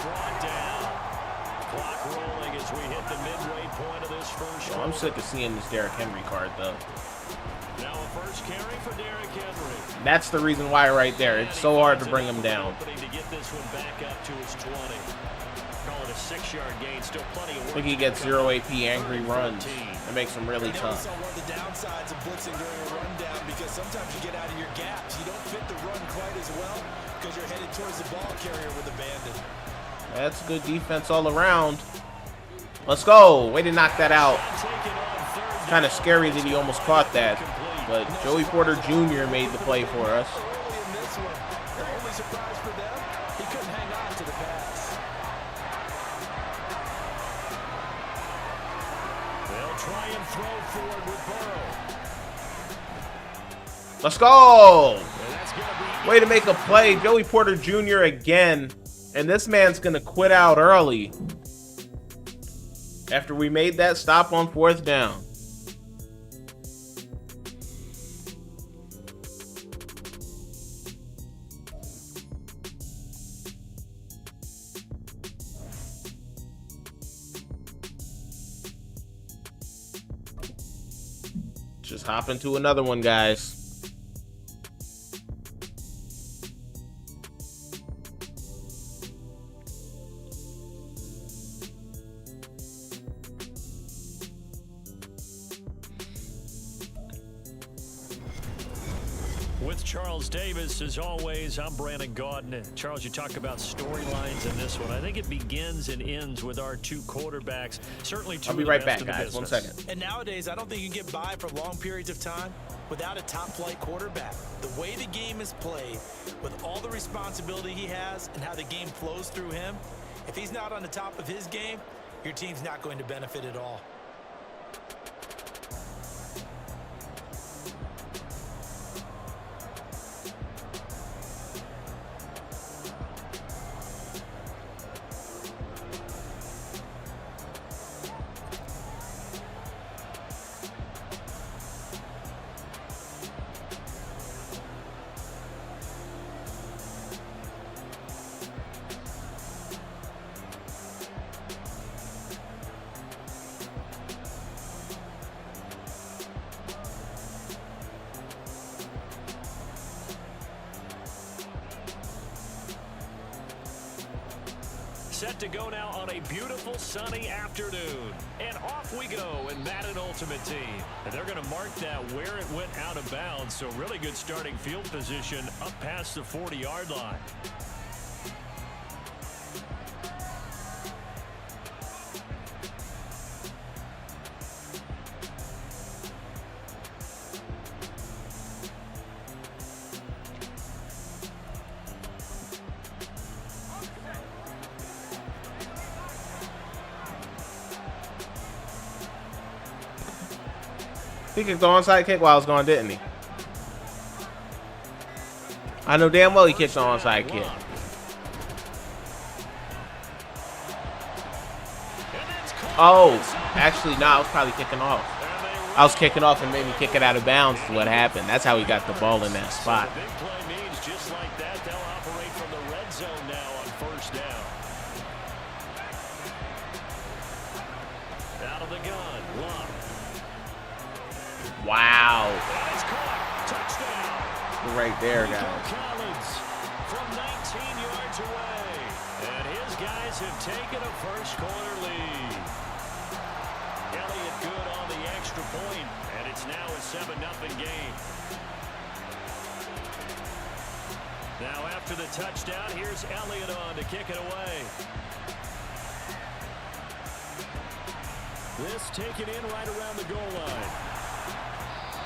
Clock rolling as we hit the midway point of this first. Oh, I'm sick of seeing this Derrick Henry card, though. Now a first carry for Derrick Henry. That's the reason why right there. It's so hard to bring him down. To get this one back up to his 20. Call it a 6-yard gain. Still plenty of work. Look, he gets 0 AP angry runs. It makes him really tough. One of the downsides of blitzing during a rundown, because sometimes you get out of your gaps. You don't fit the run quite as well because you're headed towards the ball carrier with abandon. That's good defense all around. Let's go. Way to knock that out. Kind of scary that he almost caught that. But Joey Porter Jr. made the play for us. Early in this one, the only surprise for them, he couldn't hang on to the pass. They'll try and throw forward with Burrow. Let's go. Way to make a play. Joey Porter Jr. again. And this man's going to quit out early after we made that stop on 4th down. Just hop into another one, guys. With Charles Davis, as always, I'm Brandon Gaudin. Charles, you talk about storylines in this one. I think it begins and ends with our 2 quarterbacks. Certainly 2 I'll be right back, guys. 1 second. And nowadays, I don't think you can get by for long periods of time without a top-flight quarterback. The way the game is played, with all the responsibility he has and how the game flows through him, if he's not on the top of his game, your team's not going to benefit at all. Set to go now on a beautiful sunny afternoon. And off we go in Madden Ultimate Team. And they're going to mark that where it went out of bounds. So really good starting field position up past the 40-yard line. He kicked the onside kick while I was gone, didn't he? I know damn well he kicked the onside kick. Oh, actually, no, I was probably kicking off. I was kicking off and made me kick it out of bounds is what happened. That's how he got the ball in that spot. Big play means just like that, they'll operate from the red zone now on 1st down. Out of the gun, Love. Wow. It's caught. Touchdown. Right there, guys. Collins from 19 yards away. And his guys have taken a first quarter lead. Elliott good on the extra point, and it's now a 7-0 game. Now after the touchdown, here's Elliott on to kick it away. This taken in right around the goal line.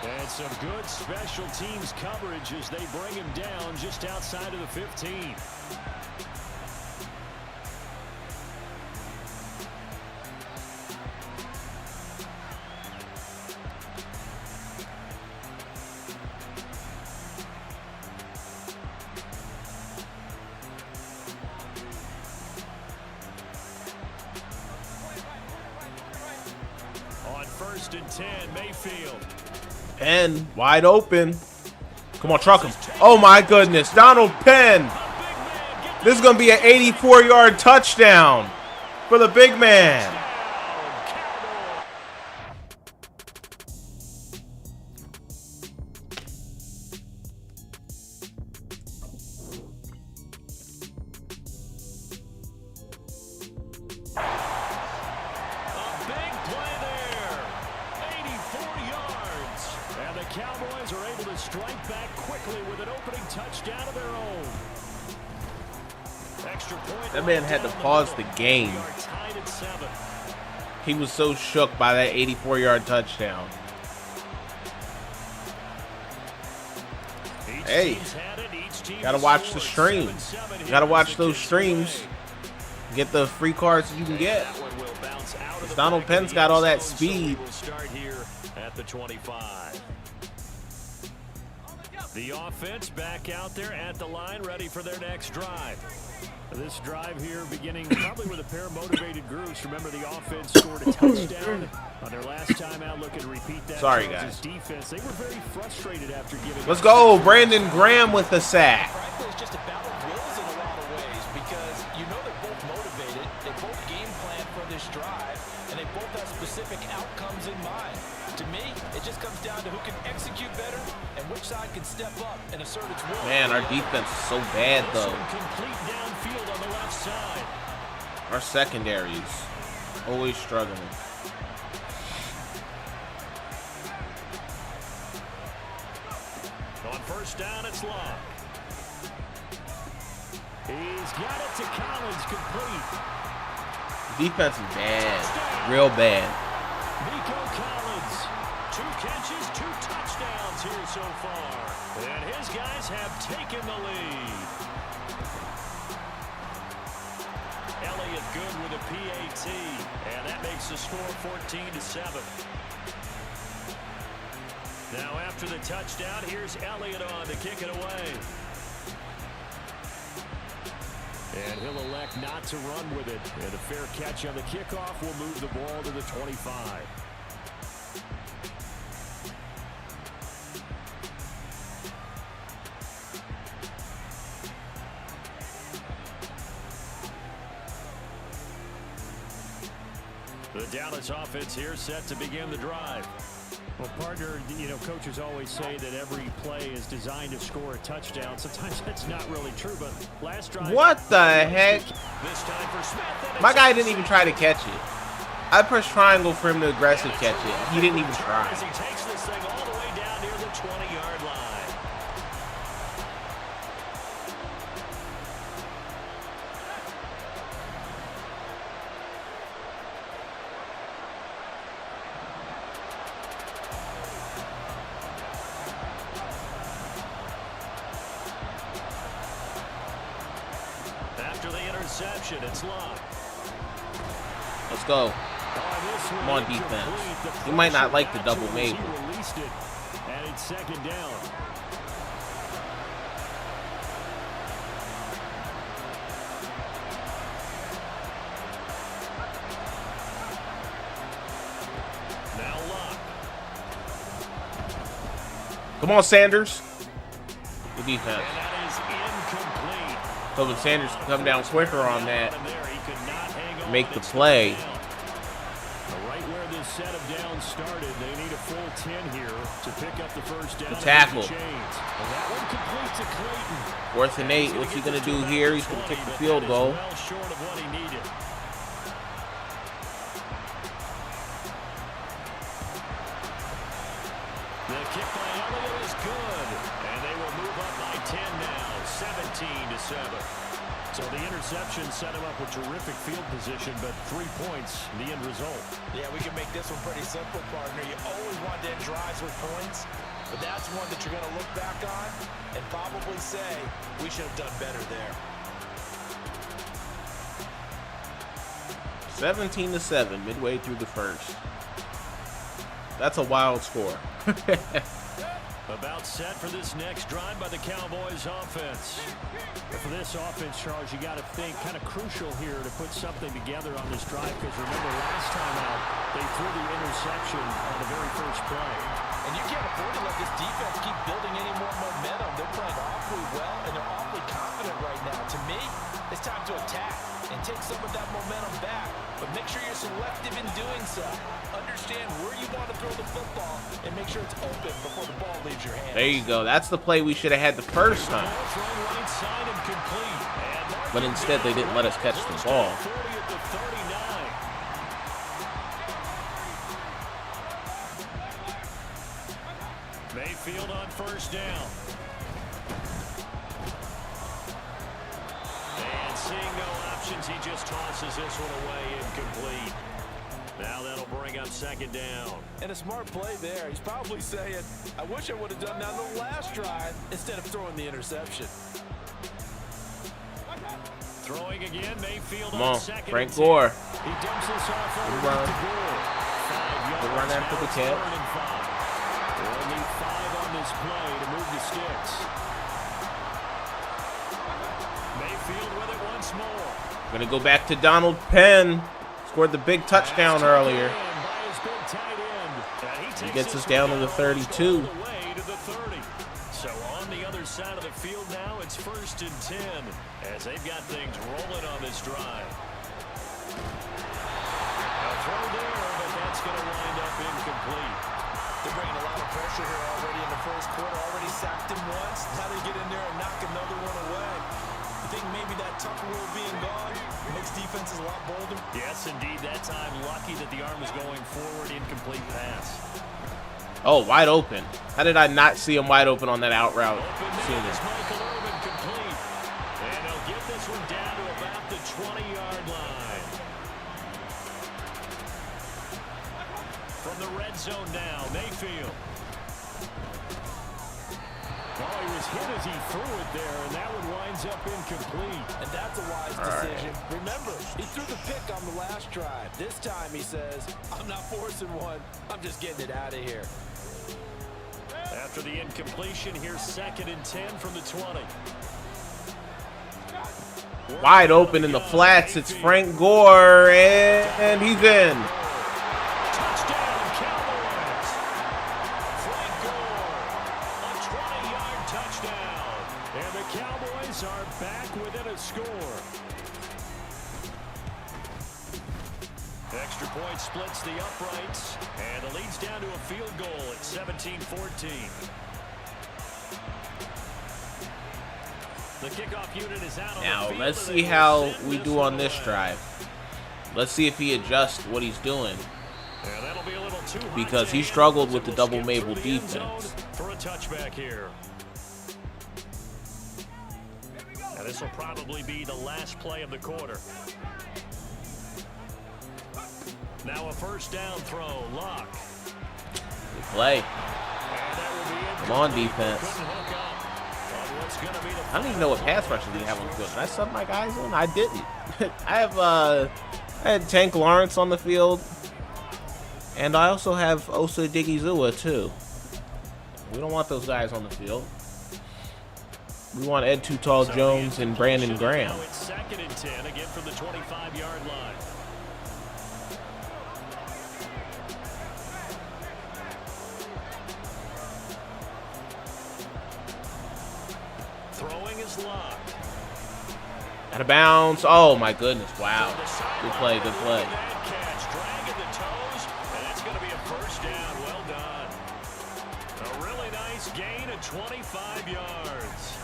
And some good special teams coverage as they bring him down just outside of the 15. On 1st and 10, Mayfield. Penn, wide open. Come on, truck him. Oh, my goodness. Donald Penn. This is going to be an 84-yard touchdown for the big man. Cowboys are able to strike back quickly with an opening touchdown of their own. Extra point. That man had to pause the game. He was so shook by that 84-yard touchdown. Hey, gotta watch the stream. You gotta watch those streams. Get the free cards you can get. Donald Penn's got all that speed. At the 25. The offense back out there at the line, ready for their next drive. This drive here beginning probably with a pair of motivated groups. Remember, the offense scored a touchdown on their last time out. Looking to repeat that. Sorry, guys. Defense, they were very frustrated after giving. Let's go, Brandon Graham with the sack. It's just a battle of wills in a lot of ways because you know they're both motivated. They both game plan for this drive, and they both have specific outcomes in mind. To me, it just comes down to who can execute better and which side can step up and assert its will. Man, our defense is so bad, though. Complete downfield on the left side. Our secondary is always struggling. On 1st down, it's Locke. He's got it to Collins, complete. Defense is bad, real bad. Nico Collins, 2 catches, 2 touchdowns here so far. And his guys have taken the lead. Elliott good with a PAT, and that makes the score 14-7. Now after the touchdown, here's Elliott on to kick it away. And he'll elect not to run with it. And a fair catch on the kickoff will move the ball to the 25. The Dallas offense here set to begin the drive. Well, partner, you know, coaches always say that every play is designed to score a touchdown. Sometimes that's not really true, but last drive... What the heck? This time for Smith. My guy didn't even try to catch it. I pressed triangle for him to aggressive catch it. He didn't even try. He takes this thing all the way down near the 20-yard line. After the interception, it's Locke. Let's go. Come on, defense. You might not like the double Mayfield. Released it, and it's 2nd down. Now Locke. Come on, Sanders. Good defense. And that is incomplete. Hoping Sanders can come down quicker on that. He could not hang on. Make the play. Right where this set of downs started, they need need a full 10 here to pick up the first down. The tackle. And that one complete to Clayton. 4th and 8. What's he going to do here? He's going to kick the field goal. Well short of what he needed. The kick by Elliott is good. And they will move up by 10 now. 17-7. So the interception set him up with terrific field position, but 3 points, the end result. Yeah, we can make this one pretty simple, partner. You always want to end drives with points, but that's one that you're going to look back on and probably say, we should have done better there. 17-7, midway through the first. That's a wild score. About set for this next drive by the Cowboys offense. For this offense, Charles, you got to think kind of crucial here to put something together on this drive, because remember last time out, they threw the interception on the very first play. And you can't afford to let this defense keep building any more momentum. They're playing awfully well, and they're awfully confident right now. To me, it's time to attack and take some of that momentum back, but make sure you're selective in doing so. Understand where you want to throw the football and make sure it's open before the ball leaves your hands. There you go. That's the play we should have had the first time. But instead, they didn't let us catch the ball. Mayfield on first down. And seeing no options, he just tosses this one away, incomplete. Now that'll bring up second down. And a smart play there. He's probably saying, I wish I would have done that on the last drive instead of throwing the interception. Throwing again, Mayfield Come on on, second. Frank Gore. He dumps this off over Run. to Gore. 5 yards. Run after the catch. They'll need 5 on this play to move the sticks. Mayfield with it once more. Gonna go back to Donald Penn. Scored the big touchdown earlier. He gets us down to the 32. So on the other side of the field now, it's 1st and 10 as they've got things rolling on this drive. A throw there, but that's going to wind up incomplete. They're bringing a lot of pressure here already in the first quarter. Already sacked him once. Now they get in there and knock another one away. You think maybe that tuck rule being gone makes defenses a lot bolder? Yes, indeed. That time, lucky that the arm was going forward, incomplete pass. Oh, wide open. How did I not see him wide open on that out route? Irvin complete. And they'll get this one down to about the 20-yard line. From the red zone now, Mayfield. Well, he was hit as he threw it there, and that one winds up incomplete. And that's a wise decision. Remember, he threw the pick on the last drive. This time he says, I'm not forcing one. I'm just getting it out of here. After the incompletion, here's 2nd and 10 from the 20. Wide open in the flats. It's Frank Gore, and he's in. Touchdown, Cowboys. Frank Gore, a 20-yard touchdown. And the Cowboys are back within a score. Extra point splits the uprights, and the lead's down to a field goal at 17-14. The kickoff unit is out on Now, the field. let's see how we do on this drive. Let's see if he adjusts what he's doing. And that'll be a little too high Because he to struggled handle, with the as it will double skip Mabel through the end defense. zone for a touchback here. Now this will probably be the last play of the quarter. Now a first down throw, Lock. Good play. Come on, defense. I don't even know what pass rushers we have on the field. Did I sub my guys in? I didn't. I had Tank Lawrence on the field. And I also have Osa Digizua too. We don't want those guys on the field. We want Ed Too Tall Jones and Brandon Graham. It's 2nd and 10 again from the 25-yard line. Throwing is locked. Out of bounds. Oh my goodness. Wow. Good play, good play. Catch, dragging the toes, and that's going to be a first down. Well done. Nice gain of 25 yards.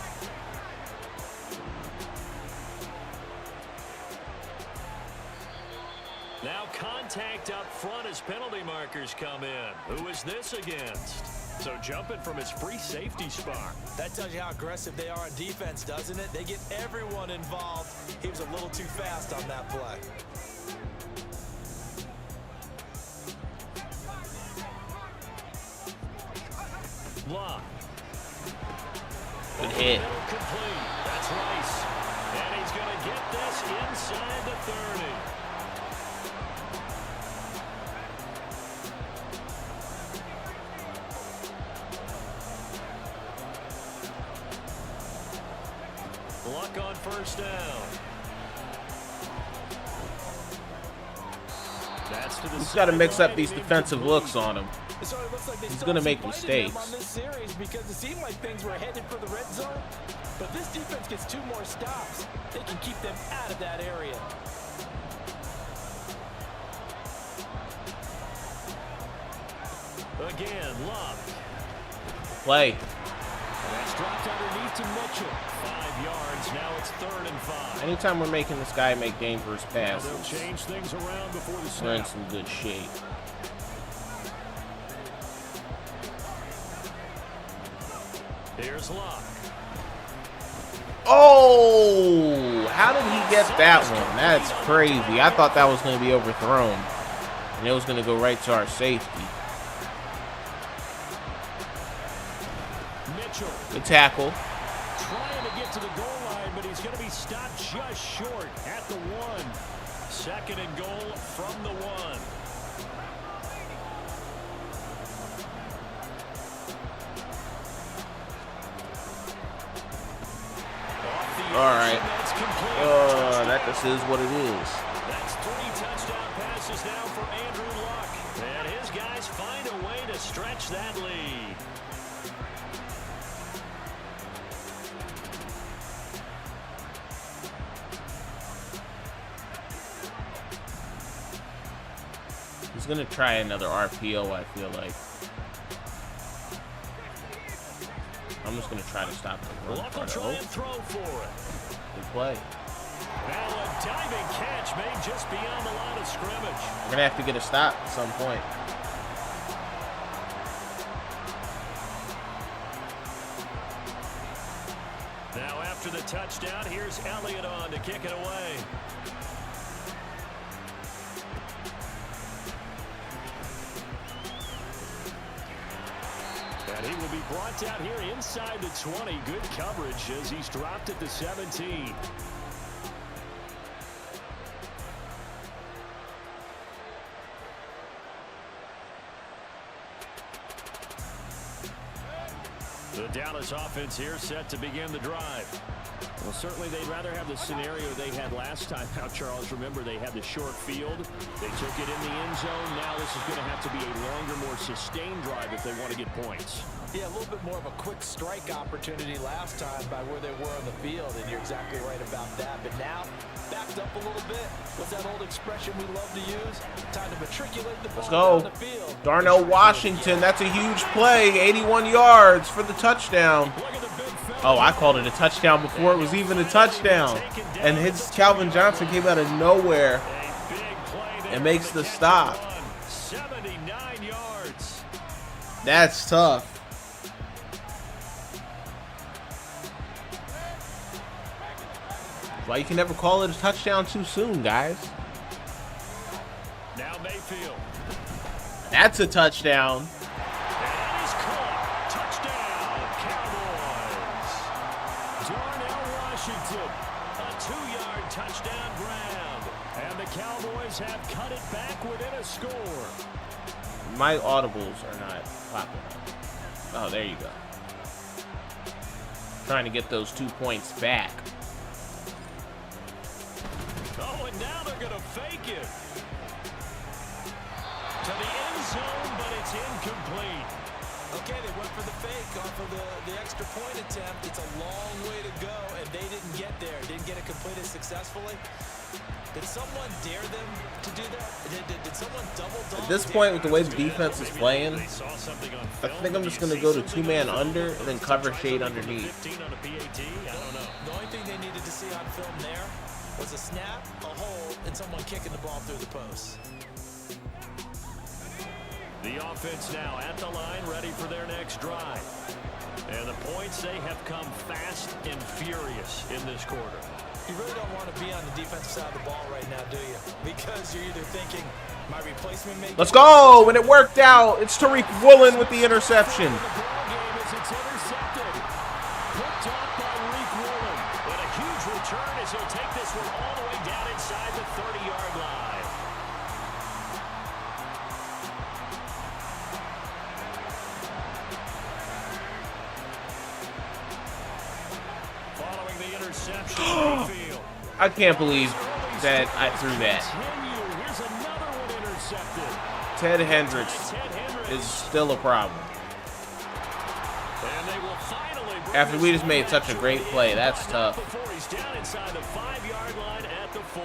Now contact up front as penalty markers come in. Who is this against? So jumping from his free safety spot. That tells you how aggressive they are on defense, doesn't it? They get everyone involved. He was a little too fast on that play. Lock. Good hit. Complete. That's Rice. And he's going to get this inside the 30. Luck on first down. That's to the He's got to mix up these defensive looks on him. So it looks like He's going to make mistakes. on this series because it seemed like things were headed for the red zone. But this defense gets 2 more stops. They can keep them out of that area. Again, Luck. Play. That's dropped underneath to Mitchell. 5 yards. Now it's 3rd and 5. Anytime we're making this guy make dangerous They'll passes, change things around before the we're in snap. some good shape. Here's Luck. Oh, how did he get that one? That's crazy. I thought that was going to be overthrown, and it was going to go right to our safety. Mitchell Good tackle. trying to get to the goal line, but he's going to be stopped just short at the 1. 2nd and goal from the 1. All right. That just is what it is. That's 3 touchdown passes now for Andrew Luck. And his guys find a way to stretch that lead. He's going to try another RPO, I feel like. I'm just going to try to stop the run. Luck will try and throw for it. Good play. Now a diving catch made just beyond the line of scrimmage. We're going to have to get a stop at some point. Now after the touchdown, here's Elliott on to kick it away. And he will be brought down here inside the 20. Good coverage as he's dropped at the 17. The Dallas offense here set to begin the drive. Well, certainly they'd rather have the scenario they had last time out, Charles. Remember, they had the short field. They took it in the end zone. Now this is going to have to be a longer, more sustained drive if they want to get points. Yeah, a little bit more of a quick strike opportunity last time by where they were on the field, and you're exactly right about that. But now, backed up a little bit. What's that old expression we love to use? Time to matriculate the ball down the field. Darnell Washington, that's a huge play. 81 yards for the touchdown. Oh, I called it a touchdown before it was even a touchdown. And his Calvin Johnson came out of nowhere and makes the stop. 79 yards. That's tough. Well, you can never call it a touchdown too soon, guys. Now Mayfield. That's a touchdown. And he's caught. Touchdown, Cowboys. Darnell Washington. A 2-yard touchdown ground. And the Cowboys have cut it back within a score. My audibles are not popping up. Oh, there you go. Trying to get those 2 points back. Oh, and now they're going to fake it. To the end zone, but it's incomplete. Okay, they went for the fake off of the extra point attempt. It's a long way to go, and they didn't get there. Didn't get it completed successfully. Did someone dare them to do that? Did someone double dog? At this point, with the way the defense is playing, I think I'm just going to go to two-man under and then cover shade underneath. The only thing they needed to see on film there was a snap, a hold, and someone kicking the ball through the post. The offense now at the line, ready for their next drive. And the points, they have come fast and furious in this quarter. You really don't want to be on the defensive side of the ball right now, do you? Because you're either thinking, my replacement may... Let's go! And it worked out. It's Tariq Woolen with the interception. It's intercepted. Picked off by Tariq Woolen. And a huge return as he'll take this one all the way down inside the 30-yard line. Following the interception, Mayfield. I can't believe that I threw that. Here's another one intercepted. Ted Hendricks is still a problem. And they will finally After we just made such a great play, that's tough. before he's down inside the 5-yard line at the 4.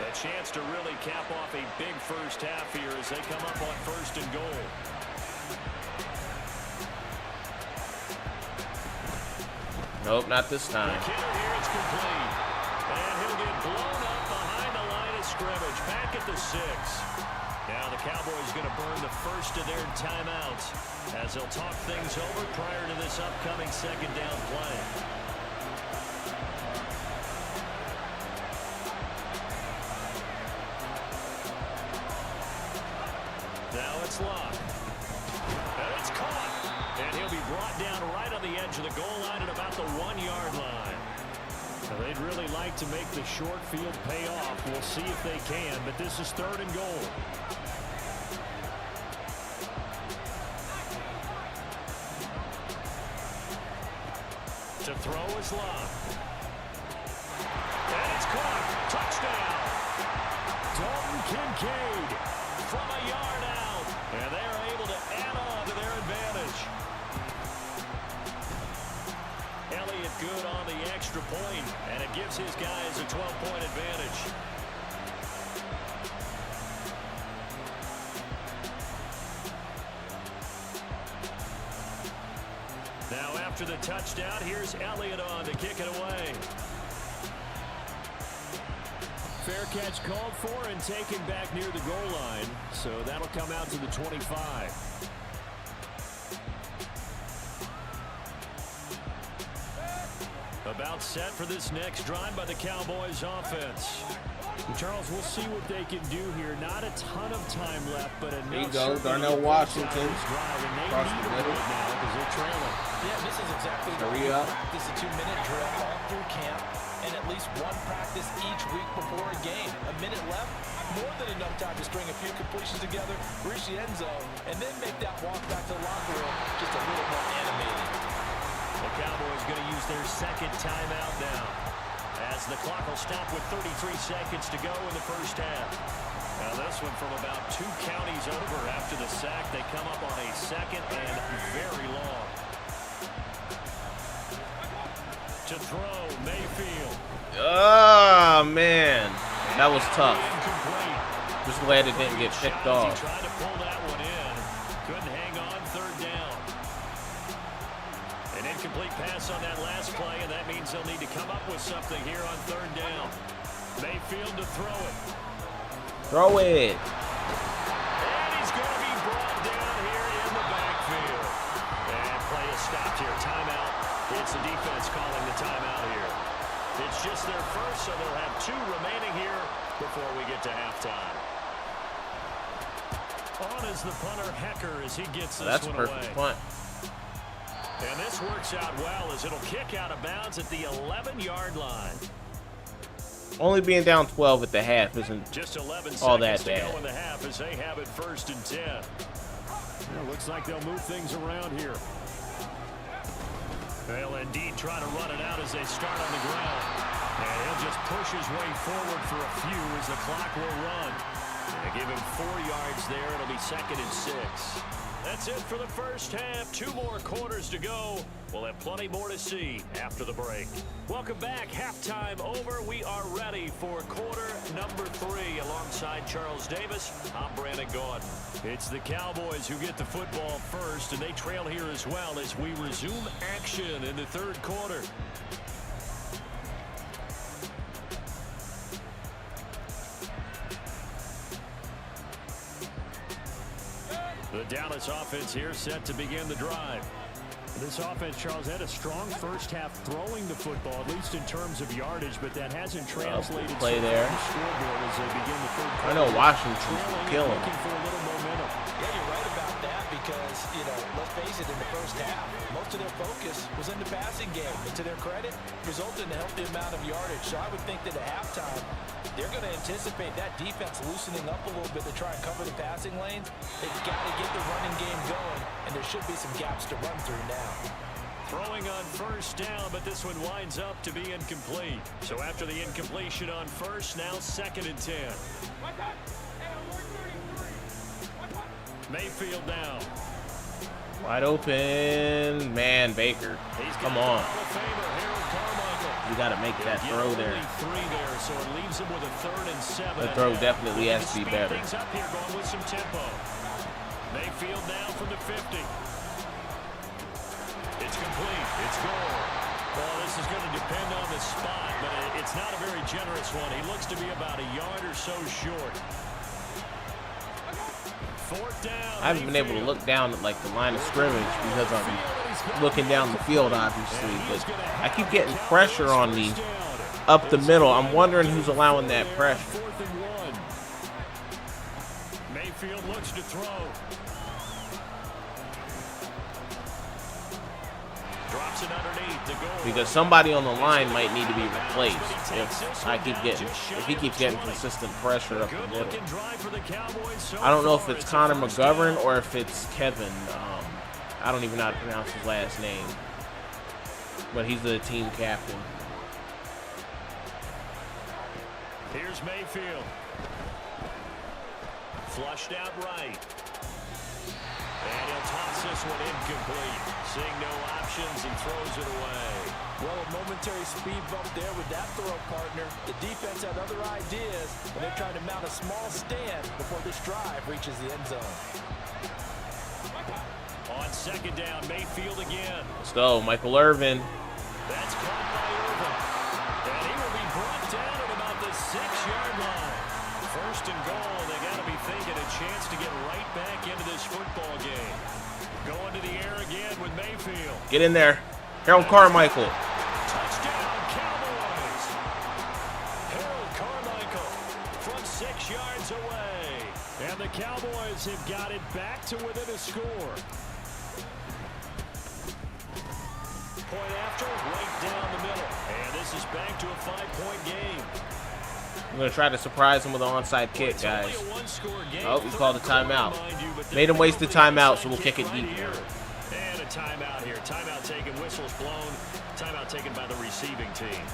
A chance to really cap off a big first half here as they come up on 1st and goal. Nope, not this time. Here it's complete. And he'll get blown up behind the line of scrimmage. Back at the 6. Now the Cowboys going to burn the first of their timeouts as they'll talk things over prior to this upcoming 2nd down play. Now it's locked. And it's caught. And he'll be brought down right on the edge of the goal line at about the 1-yard line. Now they'd really like to make the short field pay off. We'll see if they can, but this is 3rd and goal. To throw is locked. And it's caught. Touchdown. Dalton Kincaid from a yard out. And they are able to add on to their advantage. Elliott good on the extra point, and it gives his guys a 12-point advantage. Now after the touchdown, here's Elliott on to kick it away. Fair catch called for and taken back near the goal line, so that'll come out to the 25. About set for this next drive by the Cowboys offense. Charles, we'll see what they can do here. Not a ton of time left, but enough. There you go, Darnell Washington. Across the middle now because they're trailing. Yeah, this is exactly what we practice a 2-minute drill all through camp, and at least one practice each week before a game. A minute left, more than enough time to string a few completions together, reach the end zone, and then make that walk back to the locker room just a little more animated. The Cowboys going to use their 2nd timeout now, as the clock will stop with 33 seconds to go in the first half. Now this one from about 2 counties over after the sack. They come up on a 2nd and very long. To throw, Mayfield. Oh, man. That was tough. Just glad it didn't get picked off. He tried to pull that one in. Couldn't hang on 3rd down. An incomplete pass on that last play, and that means they'll need to come up with something here on 3rd down. Mayfield to throw it. Throw it. And he's going to be brought down here in the backfield. And play is stopped here. Timeout. It's the defense calling the timeout here. It's just their first, so they'll have 2 remaining here before we get to halftime. On is the punter, Hecker, as he gets this That's one a perfect away. punt. And this works out well as it'll kick out of bounds at the 11-yard line. Only being down 12 at the half isn't Just 11 all that seconds to bad. go in the half as they have it 1st and 10. Yeah, looks like they'll move things around here. They'll indeed try to run it out as they start on the ground. And he'll just push his way forward for a few as the clock will run. They give him 4 yards there. It'll be 2nd and 6. That's it for the first half. 2 more quarters to go. We'll have plenty more to see after the break. Welcome back. Halftime over. We are ready for quarter number 3. Alongside Charles Davis, I'm Brandon Gordon. It's the Cowboys who get the football first, and they trail here as well as we resume action in the 3rd quarter. The Dallas offense here set to begin the drive. This offense, Charles, had a strong first half throwing the football, at least in terms of yardage, but that hasn't translated play to there. the scoreboard as they begin the 3rd quarter. I know Washington's killing. Looking for a little momentum. Yeah, you're right about that because, let's face it, in the first half, most of their focus was in the passing game. And to their credit, resulted in a healthy amount of yardage. So I would think that at halftime, they're going to anticipate that defense loosening up a little bit to try and cover the passing lanes. They've got to get the running game going, and there should be some gaps to run through now. Throwing on first down, but this one winds up to be incomplete. So after the incompletion on first, now 2nd and 10. Mayfield down. Wide open. Man, Baker. Come on. You got to make that throw there. 3 there, so it leaves him with a 3rd and 7. The throw definitely has to be better. Things up here, going with some tempo. Mayfield now from the 50. It's complete. It's goal. Well, this is going to depend on the spot, but it's not a very generous one. He looks to be about a yard or so short. 4th down. I haven't been able to look down at the line of scrimmage because I'm looking down the field, obviously. But I keep getting pressure on me up the middle. I'm wondering who's allowing that pressure. 4th and 1. Mayfield looks to throw. Drops it underneath the goal. Because somebody on the line might need to be replaced if he keeps getting consistent pressure up the middle. I don't know if it's Connor McGovern or if it's Kevin. I don't even know how to pronounce his last name, but he's the team captain. Here's Mayfield. Flushed out right. And he'll toss this one incomplete. Seeing no options, he throws it away. Well, a momentary speed bump there with that throw, partner. The defense had other ideas, and they're trying to mount a small stand before this drive reaches the end zone. On 2nd down, Mayfield again. Let's go, Michael Irvin. That's caught by Irvin. And he will be brought down at about the 6-yard line. 1st and goal, they got to be thinking a chance to get right back into this football game. Going to the air again with Mayfield. Get in there. Harold Carmichael. Touchdown, Cowboys. Harold Carmichael from 6 yards away. And the Cowboys have got it back to within a score. Point after, right down the middle. And this is back to a 5-point game. I'm going to try to surprise him with an onside kick, guys. Oh, he called a timeout. Made him waste the timeout, so we'll kick it deep. And a timeout here. Timeout taken, whistles blown. Timeout taken by the receiving team.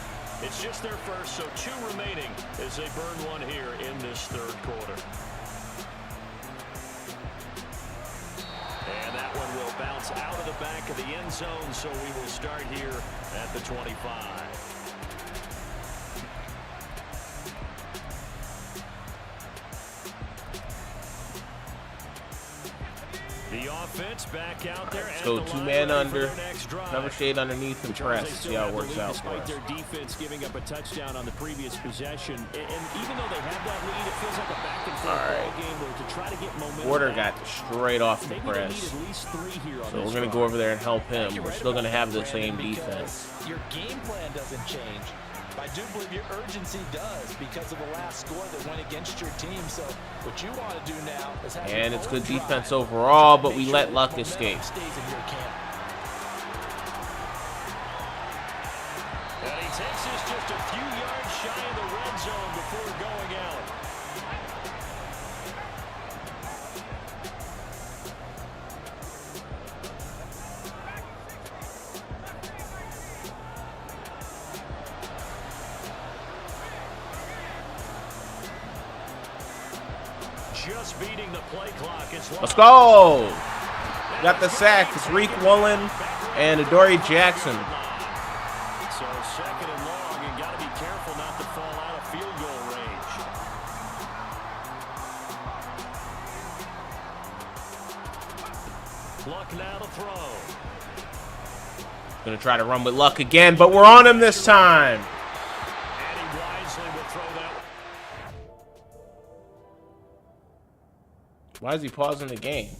It's just their first, so 2 remaining as they burn one here in this 3rd quarter. And that one will bounce out of the back of the end zone, so we will start here at the 25. The offense back out there. Let's go 2-man under. Cover shade underneath and press. See how it works out for us. Their defense giving up a touchdown on the previous possession. And even though they have that lead, it feels like a back and forth ball game where to try to get momentum. Porter got straight off the press. So we're going to go over there and help him. We're still going to have the same defense. Your game plan doesn't change. I do believe your urgency does because of the last score that went against your team. So what you want to do now is have and it's good defense overall, but we let luck escape. Stays in your camp. And he takes this just a few yards shy of the red zone before going out. just beating the play clock. Let's go. Got the sack. It's Reek Woolen and Adoree Jackson. So 2nd and long, you got to be careful not to fall out of field goal range. Luck now to throw. Gonna try to run with Luck again, but we're on him this time. And he wisely will throw that. Why is he pausing the game?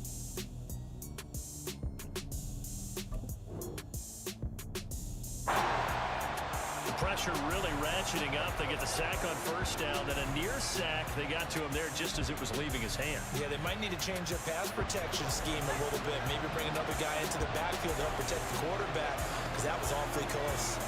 The pressure really ratcheting up. They get the sack on 1st down, then a near sack. They got to him there just as it was leaving his hand. Yeah, they might need to change their pass protection scheme a little bit. Maybe bring another guy into the backfield to help protect the quarterback, because that was awfully close.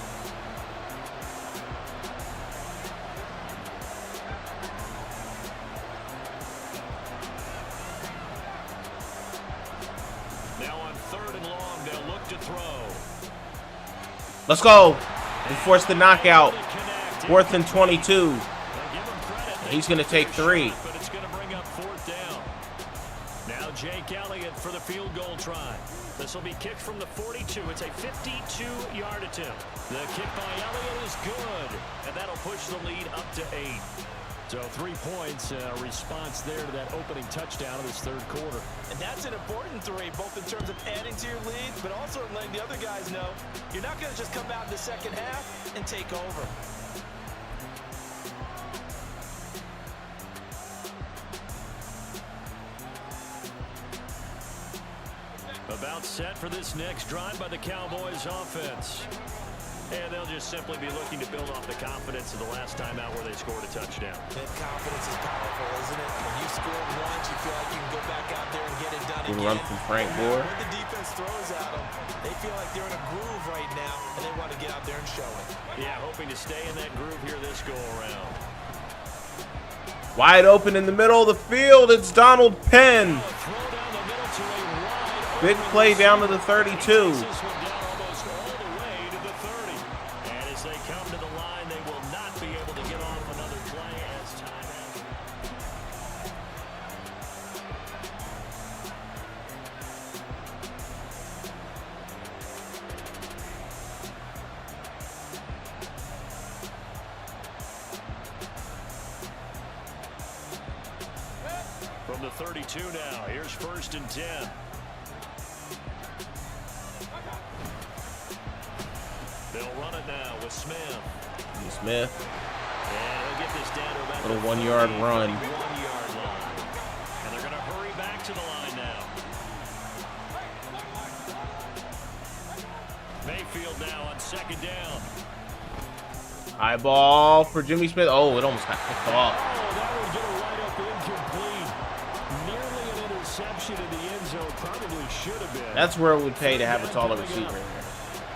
Now on 3rd and long, they'll look to throw. Let's go. We forced the knockout. 4th and 22. He's going to take 3. But it's going to bring up 4th down. Now Jake Elliott for the field goal try. This will be kicked from the 42. It's a 52-yard attempt. The kick by Elliott is good, and that'll push the lead up to 8. So 3 points, response there to that opening touchdown of this 3rd quarter. And that's an important 3, both in terms of adding to your lead, but also letting the other guys know you're not going to just come out in the 2nd half and take over. About set for this next drive by the Cowboys offense. And they'll just simply be looking to build off the confidence of the last time out where they scored a touchdown. That confidence is powerful, isn't it? When you score once, you feel like you can go back out there and get it done again. Run from Frank Gore. When the defense throws at them, they feel like they're in a groove right now, and they want to get out there and show it. Yeah, hoping to stay in that groove here this go-around. Wide open in the middle of the field. It's Donald Penn. Big play down to the 32. From the 32 now, here's 1st and 10. They'll run it now with Smith. Smith. And he'll get this down to about little 1 yard run. 1 yard line. And they're going to hurry back to the line now. Mayfield now on 2nd down. High ball for Jimmy Smith. Oh, it almost got picked off. Oh, that would get a right up incomplete. Nearly an interception in the end zone. Probably should have been. That's where it would pay to have a taller receiver.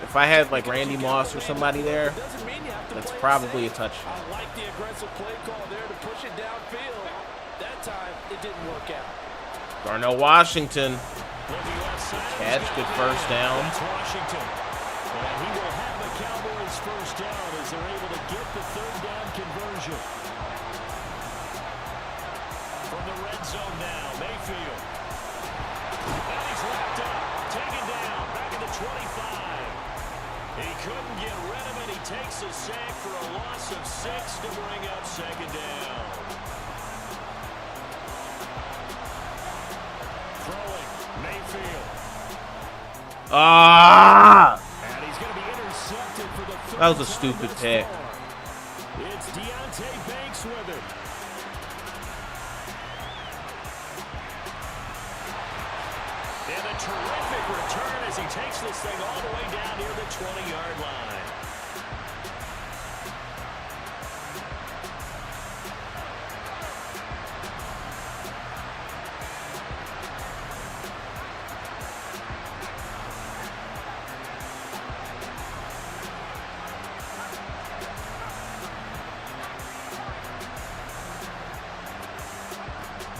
If I had like Randy Moss or somebody there, that's probably a touchdown. I like the aggressive play call there to push it downfield. That time, it didn't work out. Darnell Washington. Catch, good 1st down. That's Washington. And he will have the Cowboys 1st down as they're able to get the 3rd down conversion. From the red zone now, Mayfield. And he's lapped up, taken down, back at the 25. He couldn't get rid of it. He takes a sack for a loss of 6 to bring up 2nd down. Throwing, Mayfield. And he's going to be intercepted for the 3rd. That was a stupid pick. It's Deontay Banks with it. And a terrific return as he takes this thing all the way down near the 20-yard line.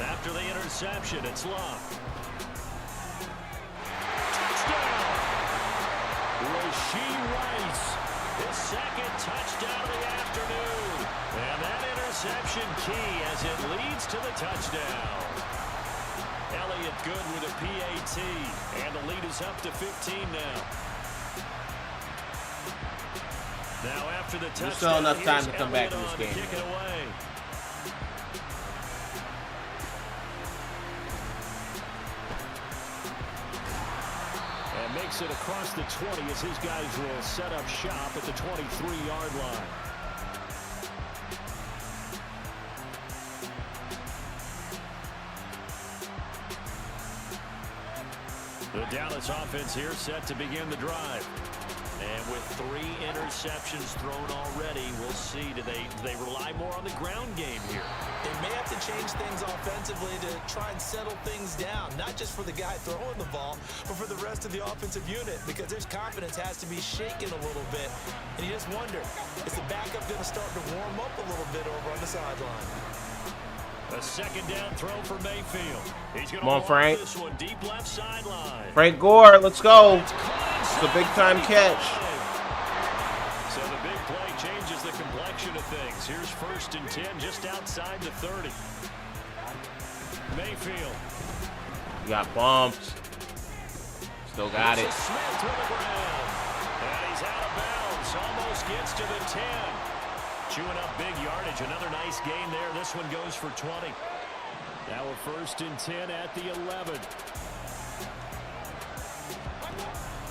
After the interception, it's Luck. Touchdown! Rashee Rice His second touchdown of the afternoon. And that interception key as it leads to the touchdown. Elliott good with a PAT. And the lead is up to 15 now. Now after the touchdown, there's still enough time to come back Elliott in this game. kick it away. And makes it across the 20 as his guys will set up shop at the 23-yard line. The Dallas offense here set to begin the drive. And with 3 interceptions thrown already, we'll see. Do they rely more on the ground game here? They may have to change things offensively to try and settle things down, not just for the guy throwing the ball, but for the rest of the offensive unit, because their confidence has to be shaken a little bit. And you just wonder, is the backup going to start to warm up a little bit over on the sideline? A second down throw for Mayfield. He's going Come on, Frank. This one deep left sideline. Frank Gore, let's go. It's a big time catch. So the big play changes the complexion of things. Here's 1st and 10 just outside the 30. Mayfield. Got bumped. Still got it. Smith to the ground. And he's out of bounds. Almost gets to the 10. Chewing up big yardage. Another nice gain there. This one goes for 20. Now a 1st and 10 at the 11.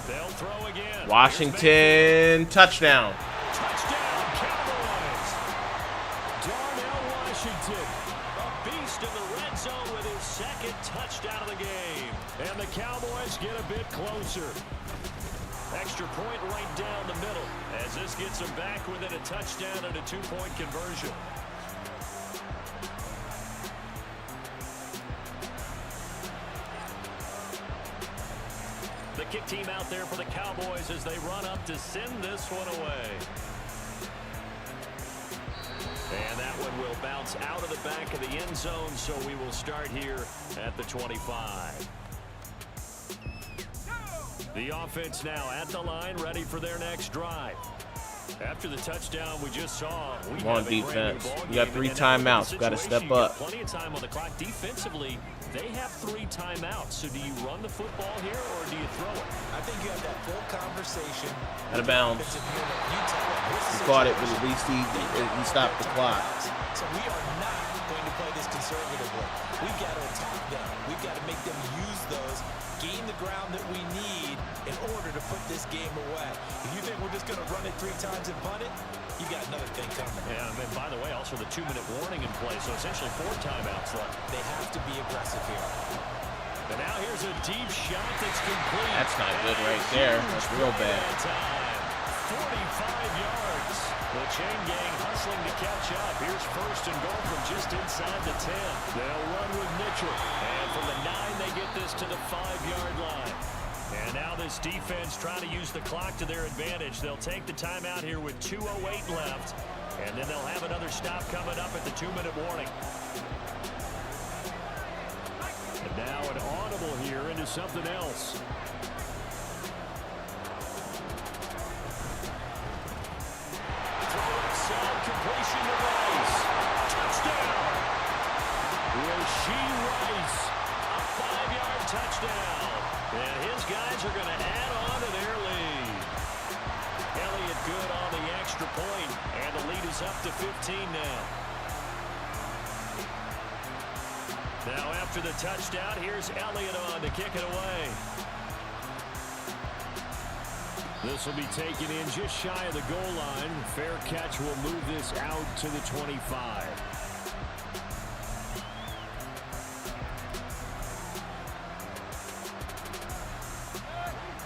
They'll throw again. Washington touchdown. Touchdown, Cowboys. Darnell Washington, a beast in the red zone with his 2nd touchdown of the game. And the Cowboys get a bit closer. Extra point right down the middle as this gets them back within a touchdown and a 2-point conversion. The kick team out there for the Cowboys as they run up to send this one away. And that one will bounce out of the back of the end zone, so we will start here at the 25. The offense now at the line, ready for their next drive. After the touchdown we just saw, we Come on, defense. We got 3 timeouts. Got to step up. Plenty of time on the clock. Defensively, they have 3 timeouts. So do you run the football here or do you throw it? I think you have that full conversation. Out of bounds. He caught it, but at least he stopped the clock. So we are not going to play this conservatively. We've got to attack them. We've got to make them use those, gain the ground that we need in order to put this game away. If you think we're just going to run it 3 times and punt it, you got another thing coming. Yeah, and by the way, also the 2-minute warning in play, so essentially 4 timeouts left. They have to be aggressive here. And now here's a deep shot that's complete. That's not good right there. That's real bad. 45 yards. The chain gang hustling to catch up. Here's 1st and goal from just inside the 10. They'll run with Mitchell. And from the 9, they get this to the 5-yard line. And now this defense trying to use the clock to their advantage. They'll take the timeout here with 2:08 left. And then they'll have another stop coming up at the 2-minute warning. And now an audible here into something else. Completion to Rice. Touchdown. Rasheed Rice. A 5-yard touchdown. And his guys are going to add on to their lead. Elliott good on the extra point, and the lead is up to 15 now. Now after the touchdown, here's Elliott on to kick it away. This will be taken in just shy of the goal line. Fair catch will move this out to the 25.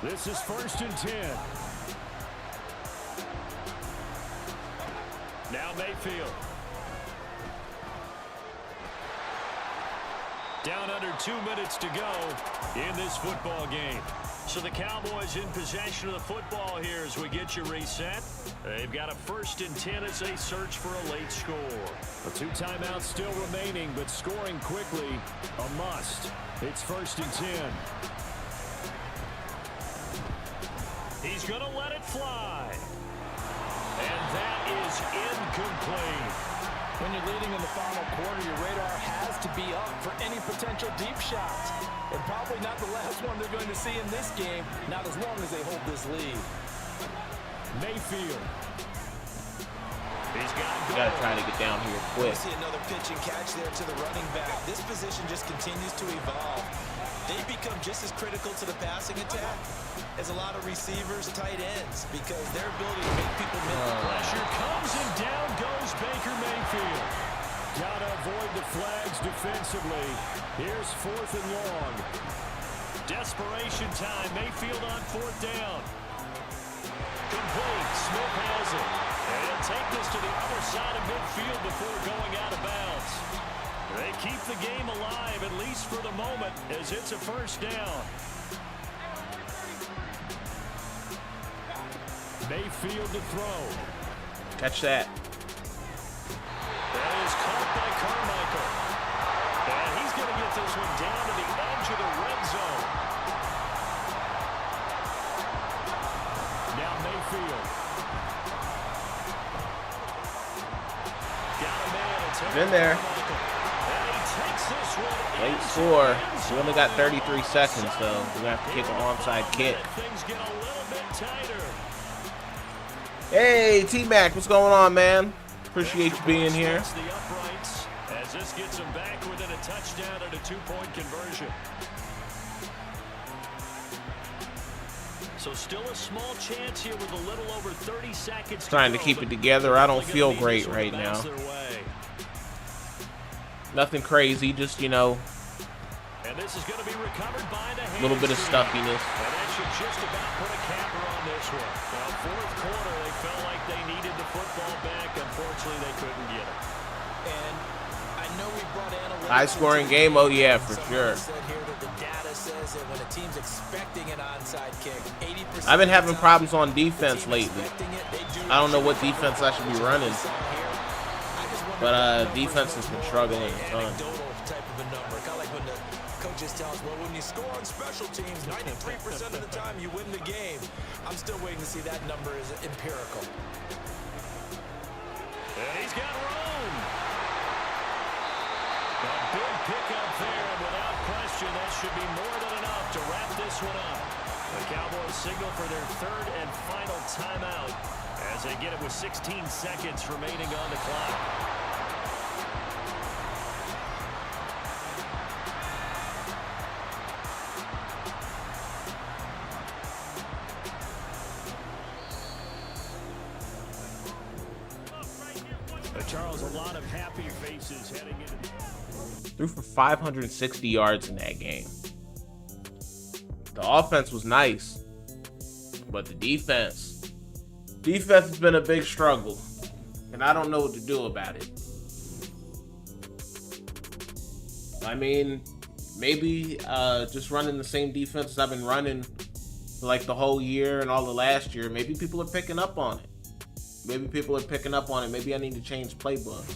This is 1st and 10. Now Mayfield. Down under 2 minutes to go in this football game. So the Cowboys in possession of the football here as we get you reset. They've got a 1st and 10 as they search for a late score. The 2 timeouts still remaining, but scoring quickly, a must. It's 1st and 10. He's going to let it fly. And that is incomplete. When you're leading in the final quarter, your radar has to be up for any potential deep shots. And probably not the last one they're going to see in this game, not as long as they hold this lead. Mayfield. He's You got to try to get down here quick. We see another pitch and catch there to the running back. This position just continues to evolve. They become just as critical to the passing attack as a lot of receivers, tight ends, because their ability to make people miss. Pressure comes and down goes Baker Mayfield. Gotta avoid the flags defensively. Here's 4th and long. Desperation time. Mayfield on 4th down. Complete. Smith has it. And he'll take this to the other side of midfield before going out of bounds. They keep the game alive, at least for the moment, as it's a 1st down. Mayfield to throw. Catch that. That is caught by Carmichael. And he's going to get this one down to the edge of the red zone. Now Mayfield. Got a man. Been there. And he takes this one. Late score. We only got 33 seconds, so we're going to have to kick an onside kick. Things get a little bit tighter. Hey, T-Mac, what's going on, man? Appreciate you being here. The uprights as this gets him back within a touchdown and a 2-point conversion. So still a small chance here with a little over 30 seconds. Trying to keep it together. I don't feel great right now. Nothing crazy, just, you know, and this is going to be recovered by the a little bit of stuffiness. And that should just about put a capper on this one. Now, 4th quarter, they felt like they needed the football back. Unfortunately, they couldn't get it. And I know we brought analytics. High scoring game, oh yeah, for sure. Said here that the data says that when a team's expecting an onside kick, 80% I've been having problems on defense lately. I don't know what defense I should be running, but defense has been struggling a ton. Type of a number, kind of like when the coaches tell us, well, when you score on special teams, 93% of the time you win the game. I'm still waiting to see that number is empirical. And he's got room. A big pickup there, and without question, that should be more than enough to wrap this one up. The Cowboys signal for their 3rd and final timeout as they get it with 16 seconds remaining on the clock. Charles, a lot of happy faces heading into the... Threw for 560 yards in that game. The offense was nice, but the defense has been a big struggle, and I don't know what to do about it. I mean, maybe just running the same defense I've been running for like the whole year and all the last year, maybe people are picking up on it. Maybe I need to change playbooks.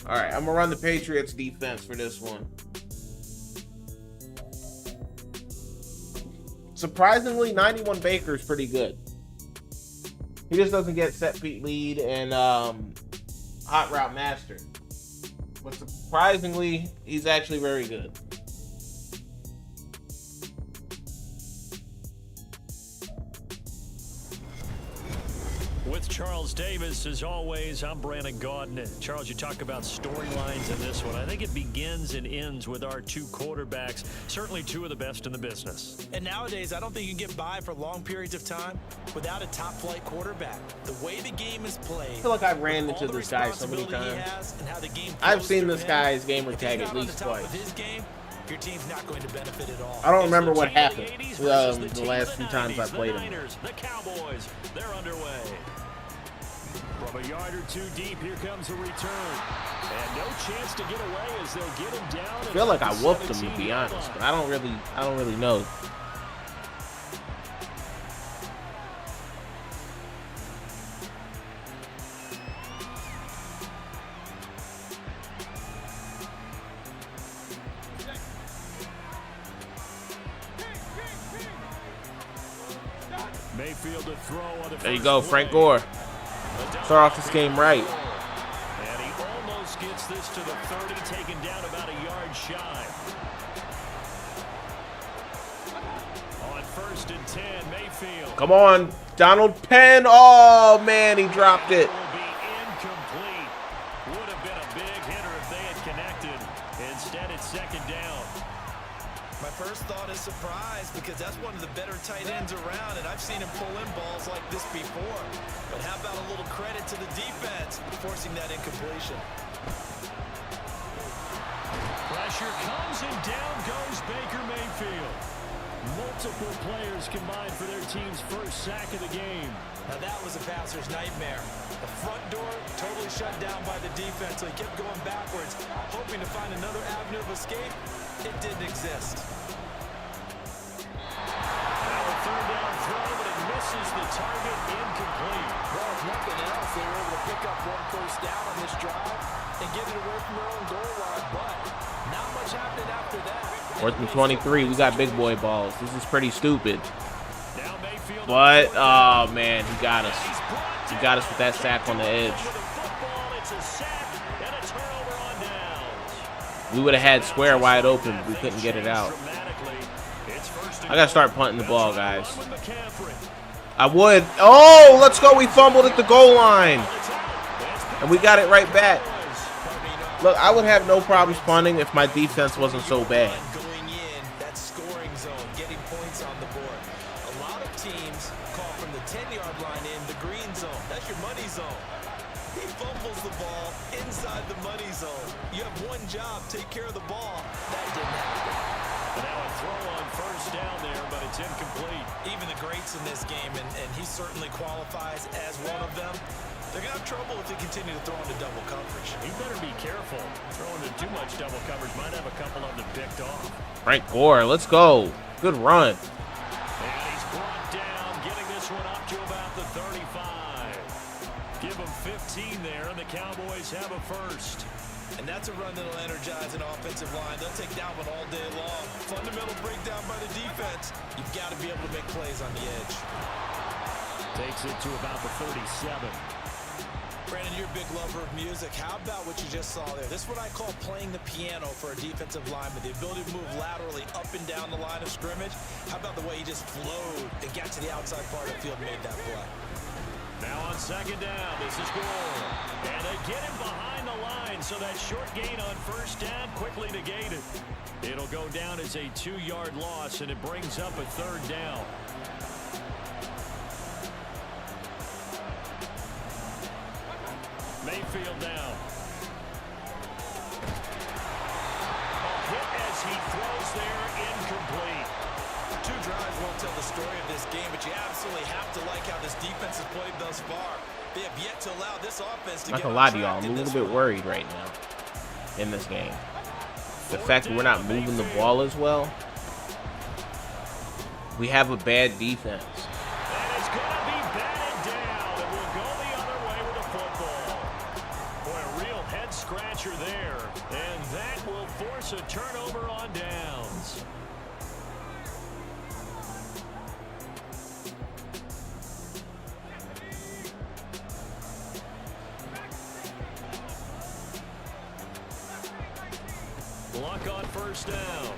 All right, I'm gonna run the Patriots defense for this one. Surprisingly, 91 Baker is pretty good. He just doesn't get set feet lead and hot route master. But surprisingly, he's actually very good. With Charles Davis, as always, I'm Brandon Gaudin. Charles, you talk about storylines in this one. I think it begins and ends with our 2 quarterbacks, certainly 2 of the best in the business. And nowadays, I don't think you can get by for long periods of time without a top-flight quarterback. The way the game is played. I feel like I ran into this guy so many times. I've seen this guy's gamer tag at least twice. Your team's not going to benefit at all. I don't remember what happened the last few times I played him. The Cowboys, they're underway. From a yard or 2 deep, here comes a return. And no chance to get away as they'll get him down. I feel like I whooped him, to be honest, but I don't really know. Mayfield to throw on the There you first go, play. Frank Gore. Start off this game right. And he almost gets this to the 30, taken down about a yard shy. On 1st and 10, Mayfield. Come on, Donald Penn. Oh, man, he dropped it. Will be incomplete. Would have been a big hitter if they had connected. Instead, it's 2nd down. My first thought is surprise because that's one of the better tight ends around, and I've seen him pull in balls like this before. But how about a little credit to the defense forcing that incompletion? Pressure comes and down goes Baker Mayfield. Multiple players combined for their team's first sack of the game. Now that was a passer's nightmare. The front door totally shut down by the defense, so he kept going backwards, hoping to find another avenue of escape. It didn't exist. Now a 3rd down throw, but it misses the target, incomplete. Well, if nothing else, they were able to pick up 1 first down on this drive and get it away from their own goal line, but not much happened after that. 4th and 23. We got big boy balls. This is pretty stupid. Now Mayfield. But, oh, man, he got us. He got us with that sack on the edge. It's a sack and a turnover on downs. We would have had square wide open, but we couldn't get it out. I got to start punting the ball, guys. I would. Oh, let's go. We fumbled at the goal line. And we got it right back. Look, I would have no problems punting if my defense wasn't so bad. Going in, that scoring zone, getting points on the board. A lot of teams call from the 10-yard line in the green zone. That's your money zone. He fumbles the ball inside the money zone. You have one job, take care of the ball. That didn't happen. Now a throw on 1st down there, but it's incomplete. Even the greats in this game, and he certainly qualifies as one of them, they're going to have trouble if they continue to throw into double coverage. He better be careful. Throwing into too much double coverage might have a couple of them picked off. Frank Gore, let's go. Good run. And he's brought down, getting this one up to about the 35. Give him 15 there, and the Cowboys have a first. And that's a run that'll energize an offensive line. They'll take that one all day long. Fundamental breakdown by the defense. You've got to be able to make plays on the edge. Takes it to about the 37. Brandon, you're a big lover of music. How about what you just saw there? This is what I call playing the piano for a defensive lineman. The ability to move laterally up and down the line of scrimmage. How about the way he just flowed and got to the outside part of the field and made that play? Now on 2nd down, this is Gore. And they get him behind the line, so that short gain on 1st down quickly negated. It'll go down as a 2-yard loss, and it brings up a 3rd down. Mayfield down. A hit as he throws there, incomplete. 2 drives won't tell the story of this game, but you absolutely have to like how this defense has played thus far. They have yet to allow this offense to Not get gonna lie to y'all, on I'm a track in little this bit one. worried right now in this game. The fact that we're not moving the ball as well. We have a bad defense. And it's going to be batted down, and we'll go the other way with the football. Boy, a real head-scratcher there, and that will force a turnover on downs. Luck on 1st down.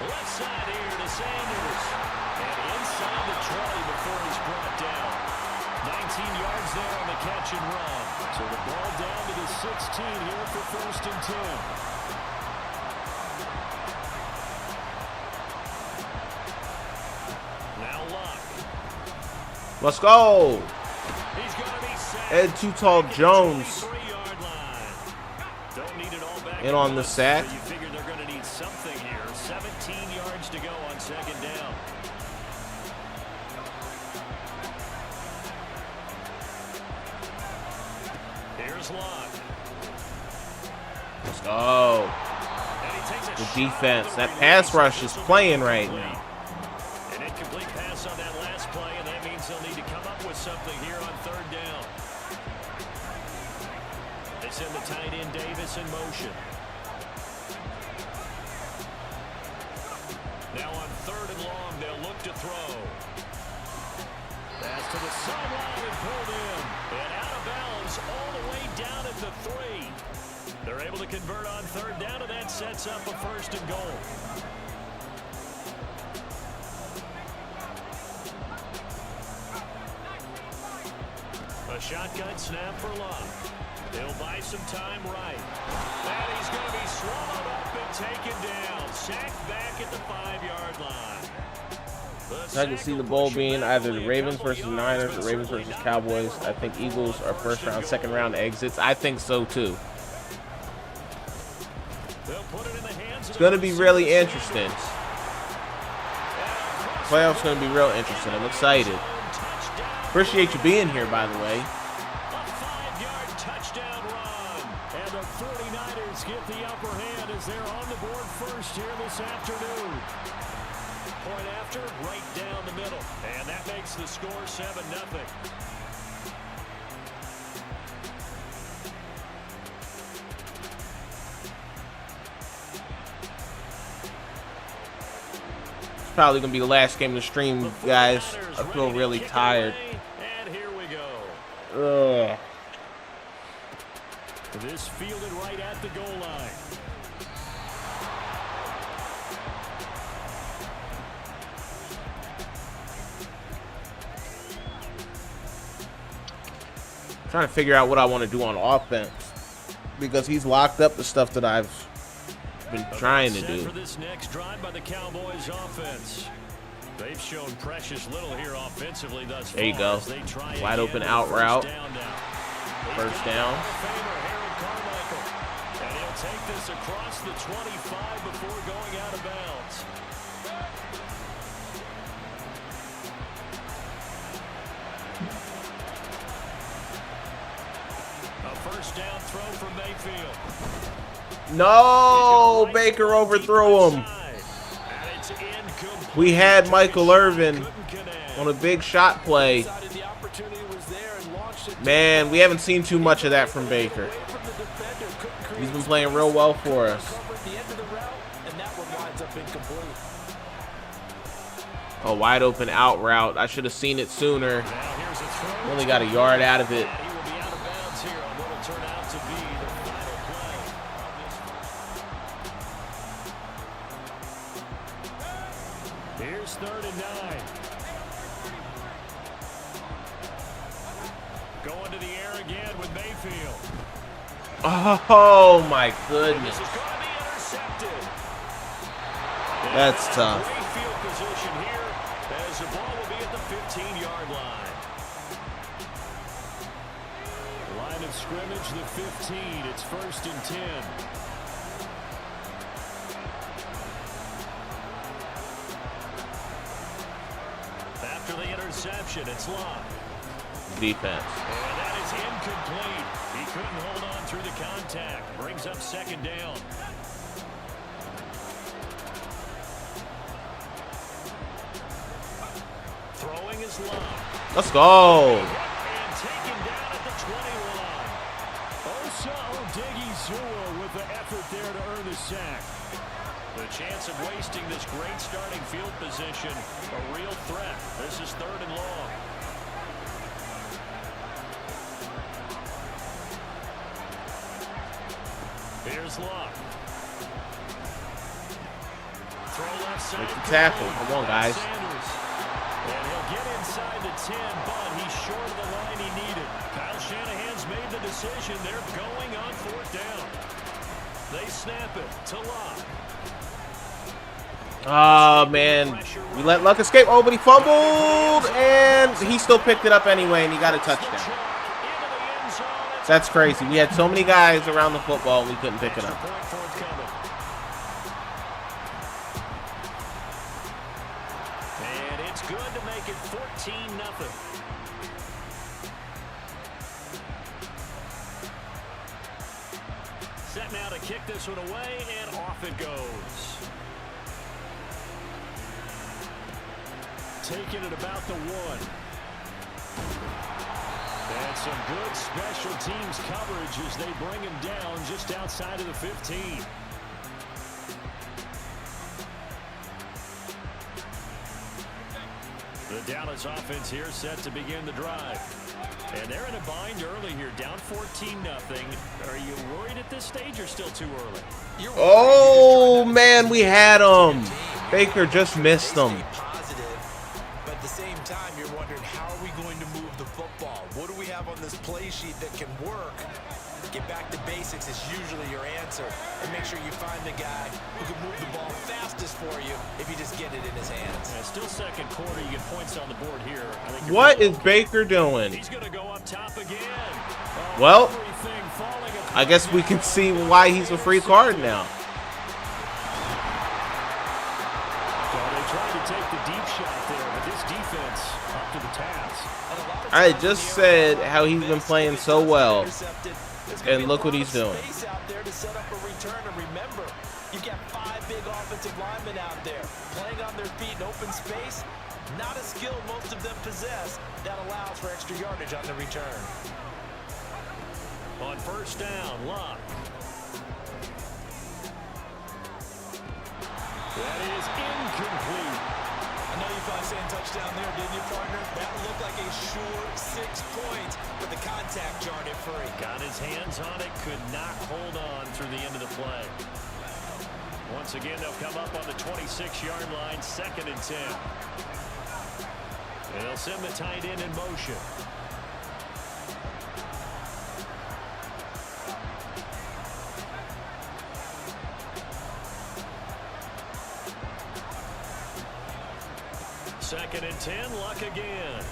Left side here to Sanders. And inside the 20 before he's brought down. 19 yards there on the catch and run. So the ball down to the 16 here for 1st and 10. Now Luck. Let's go. He's going to be sacked. Ed Too Tall Jones 23-yard line. Don't need it all back in on the sack. So you figure they're going to need something here. 17 yards to go on 2nd down. Here's Luck. Let's go. And he takes a The shot defense. at That the pass release. rush is playing right now. An incomplete pass on that last play, and that means they'll need to come up with something here on 3rd down. They send the tight end Davis in motion. Now on 3rd and long, they'll look to throw. to the sideline and pulled in. And out of bounds all the way down at the 3. They're able to convert on third down, and that sets up a 1st and goal. A shotgun snap for Love. He'll buy some time right. And he's going to be swallowed up and taken down. Sacked back at the 5-yard line. I can see the bowl being either the Ravens versus Niners or Ravens versus Cowboys. I think Eagles are first round, second round exits. I think so too. It's going to be really interesting. Playoffs going to be real interesting. I'm excited. Appreciate you being here, by the way. A 5-yard touchdown run. And the 49ers get the upper hand as they're on the board first here this afternoon. Point after, right down the middle. And that makes the score 7-0. It's probably going to be the last game of the stream, guys. I feel really tired. And here we go. Ugh. This fielded right at the goal line. Trying to figure out what I want to do on offense because he's locked up the stuff that I've been trying to do. For this next drive by the Cowboys offense. They've shown precious little here offensively thus far. There you go. Wide open out route. First down. Carmichael. And he'll take this across the 25 before going out of bounds. A first down throw from Mayfield. No, Baker overthrew him. We had Michael Irvin on a big shot play. Man, we haven't seen too much of that from Baker. He's been playing real well for us. A wide open out route. I should have seen it sooner. Only got a yard out of it. Here's 3rd and 9. Going to the air again with Mayfield. Oh my goodness. That's tough. Great field position here as the ball will be at the 15-yard line. Line of scrimmage, the 15. It's 1st and 10. After the interception, it's Love. Defense. And that is incomplete. He couldn't hold on through the contact. Brings up 2nd down. Throwing is Love. Let's go. And taken down at the 21. Osa Odighizuwa with the effort there to earn the sack. The chance of wasting this great starting field position, a real threat. This is 3rd and long. Here's Love. Throw left side. Make the tackle. Come on, guys. Sanders. And he'll get inside the 10, but he's short of the line he needed. Kyle Shanahan's made the decision. They're going on 4th down. They snap it to Love. Oh, man. We let Luck escape. Oh, but he fumbled, and he still picked it up anyway, and he got a touchdown. That's crazy. We had so many guys around the football, and we couldn't pick it up. And it's good to make it 14-0. Set now to kick this one away, and off it goes. Taking it about the 1. And some good special teams coverage as they bring him down just outside of the 15. The Dallas offense here set to begin the drive. And they're in a bind early here, down 14-0. Are you worried at this stage or still too early? Oh, man, we had him. Baker just missed him. But at the same time, you're wondering, how are we going to move the football? What do we have on this play sheet that can work? Get back to basics is usually your answer. And make sure you find the guy who can move the ball fastest for you if you just get it in his hands. Yeah, still second quarter. You get points on the board here. What is Baker doing? He's going to go up top again. Well, I guess we can see why he's a free card now. So they tried to take the deep shot there, but this defense up to the task. I just said how he's been playing so well. And look what he's doing. Out there to set up a return. And remember, you've got 5 big offensive linemen out there playing on their feet in open space. Not a skill most of them possess that allows for extra yardage on the return. On first down, Locke. That is incomplete. I know you thought saying touchdown there, didn't you, partner? That looked like a sure 6 points, but the contact jarred it free. Got his hands on it, could not hold on through the end of the play. Once again, they'll come up on the 26-yard line, 2nd and 10. And they'll send the tight end in motion. Second and 10, Luck again.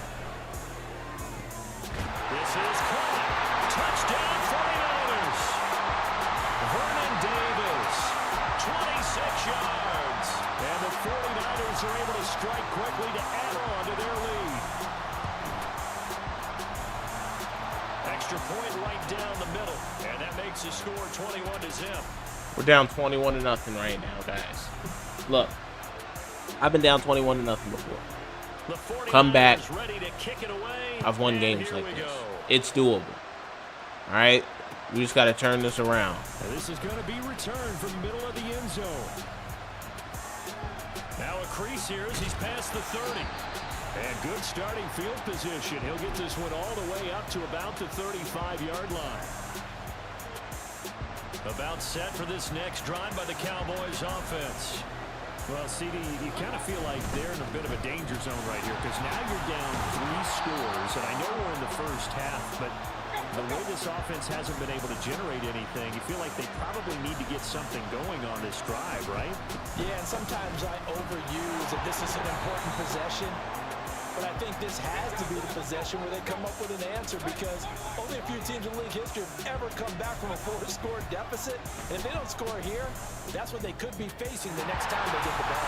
This is caught. Touchdown 49ers. Vernon Davis, 26 yards. And the 49ers are able to strike quickly to add on to their lead. Extra point right down the middle. And that makes the score 21-0. We're down 21-0 right now, guys. Look. I've been down 21-0 before. Come back. I've won games like this. It's doable. All right? We just got to turn this around. And this is going to be returned from the middle of the end zone. Now a crease here as he's past the 30. And good starting field position. He'll get this one all the way up to about the 35-yard line. About set for this next drive by the Cowboys offense. Well, CD, you kind of feel like they're in a bit of a danger zone right here because now you're down 3 scores, and I know we're in the first half, but the way this offense hasn't been able to generate anything, you feel like they probably need to get something going on this drive, right? Yeah, and sometimes I overuse that this is an important possession, but I think this has to be the possession where they come up with an answer because only a few teams in league history have ever come back from a 4-score deficit. And if they don't score here, that's what they could be facing the next time they get the ball.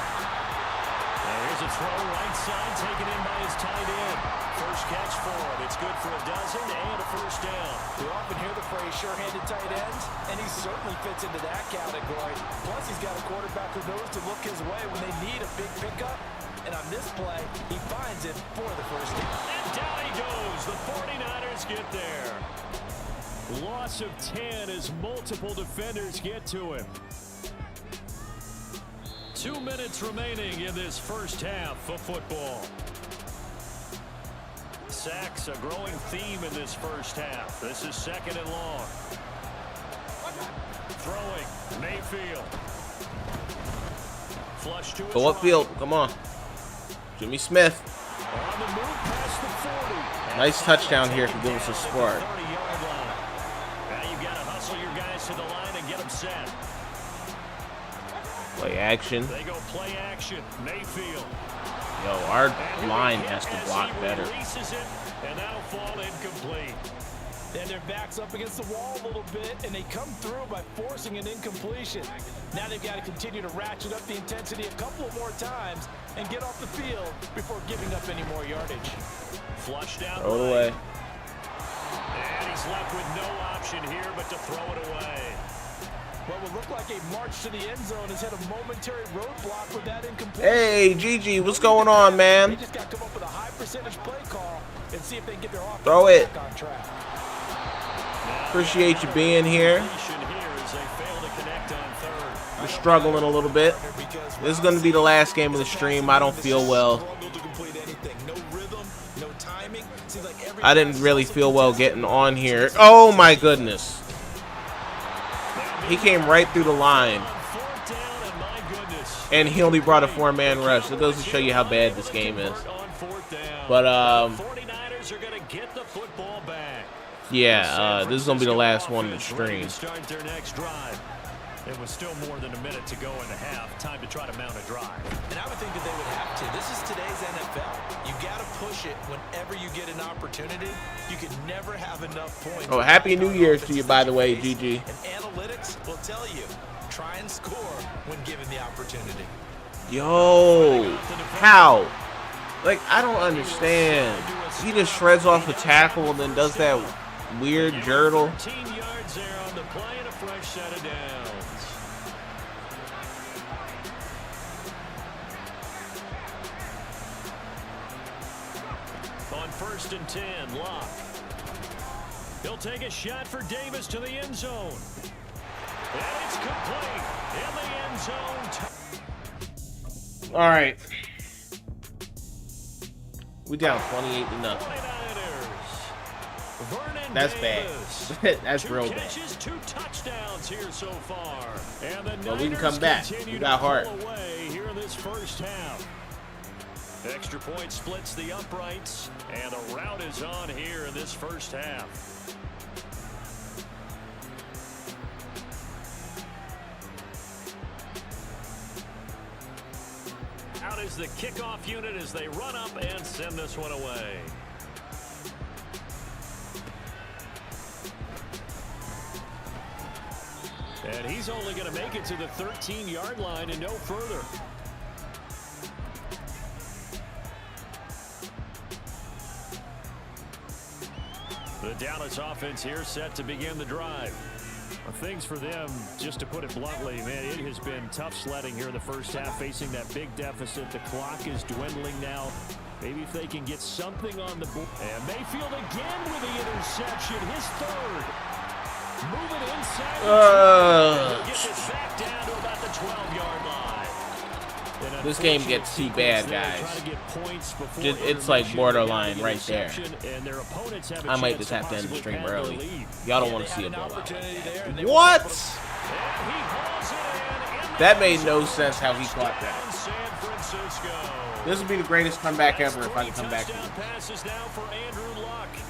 Here's a throw right side taken in by his tight end. First catch for him. It's good for a dozen and a first down. We often hear the phrase sure-handed tight ends, and he certainly fits into that category. Plus, he's got a quarterback who knows to look his way when they need a big pickup. And on this play, he finds it for the first down. And down he goes. The 49ers get there. Loss of 10 as multiple defenders get to him. 2 minutes remaining in this first half of football. Sacks, a growing theme in this first half. This is 2nd and long. Throwing, Mayfield. Flush to his Go upfield. Come on. Jimmy Smith. On the move past the 40. Nice touchdown here to give us a spark. Now you've got to hustle your guys to the line and get them set. Play action. They go play action. Mayfield. Yo, our line has to block better. And that'll fall incomplete. And their back's up against the wall a little bit, and they come through by forcing an incompletion. Now they've got to continue to ratchet up the intensity a couple more times and get off the field before giving up any more yardage. Flush down. Throw it away. And he's left with no option here but to throw it away. What would look like a march to the end zone has hit a momentary roadblock with that incompletion. Hey, Gigi, what's going on, man? They just got to come up with a high percentage play call and see if they can get their offense Throw it. back on track. Appreciate you being here. We're struggling a little bit. This is going to be the last game of the stream. I don't feel well. I didn't really feel well getting on here. Oh my goodness. He came right through the line. And he only brought a 4-man rush. It goes to show you how bad this game is. But yeah, this is gonna be the last one to stream. It was still more than a minute to go in the half. Time to try to mount a drive. And I would think that they would have to. This is today's NFL. You got to push it whenever you get an opportunity. You can never have enough points. Oh, Happy New Year's to you, by the way, GG. And analytics will tell you, try and score when given the opportunity. Yo, how? Like, I don't understand. He just shreds off a tackle and then does that weird jurtle. 13 yards there on the play and a fresh set of downs. On 1st and 10, Locke. He'll take a shot for Davis to the end zone. And it's complete in the end zone. All right. We down 28-0. That's bad. That's real bad. 2 touchdowns here so far. And the But we can come back. We got heart. Here in this first half. Extra point splits the uprights, and the route is on here in this first half. Out is the kickoff unit as they run up and send this one away. And he's only going to make it to the 13-yard line and no further. The Dallas offense here set to begin the drive. Well, things for them, just to put it bluntly, man, it has been tough sledding here in the first half, facing that big deficit. The clock is dwindling now. Maybe if they can get something on the board. And Mayfield again with the interception, his third. Moving inside. Get this back down to about the 12-yard line. This game gets too bad, guys. It's like borderline right there. I might just have to end the stream early. Y'all don't want to see a blowout. What? That made no sense how he caught that. This would be the greatest comeback ever if I can come back to it.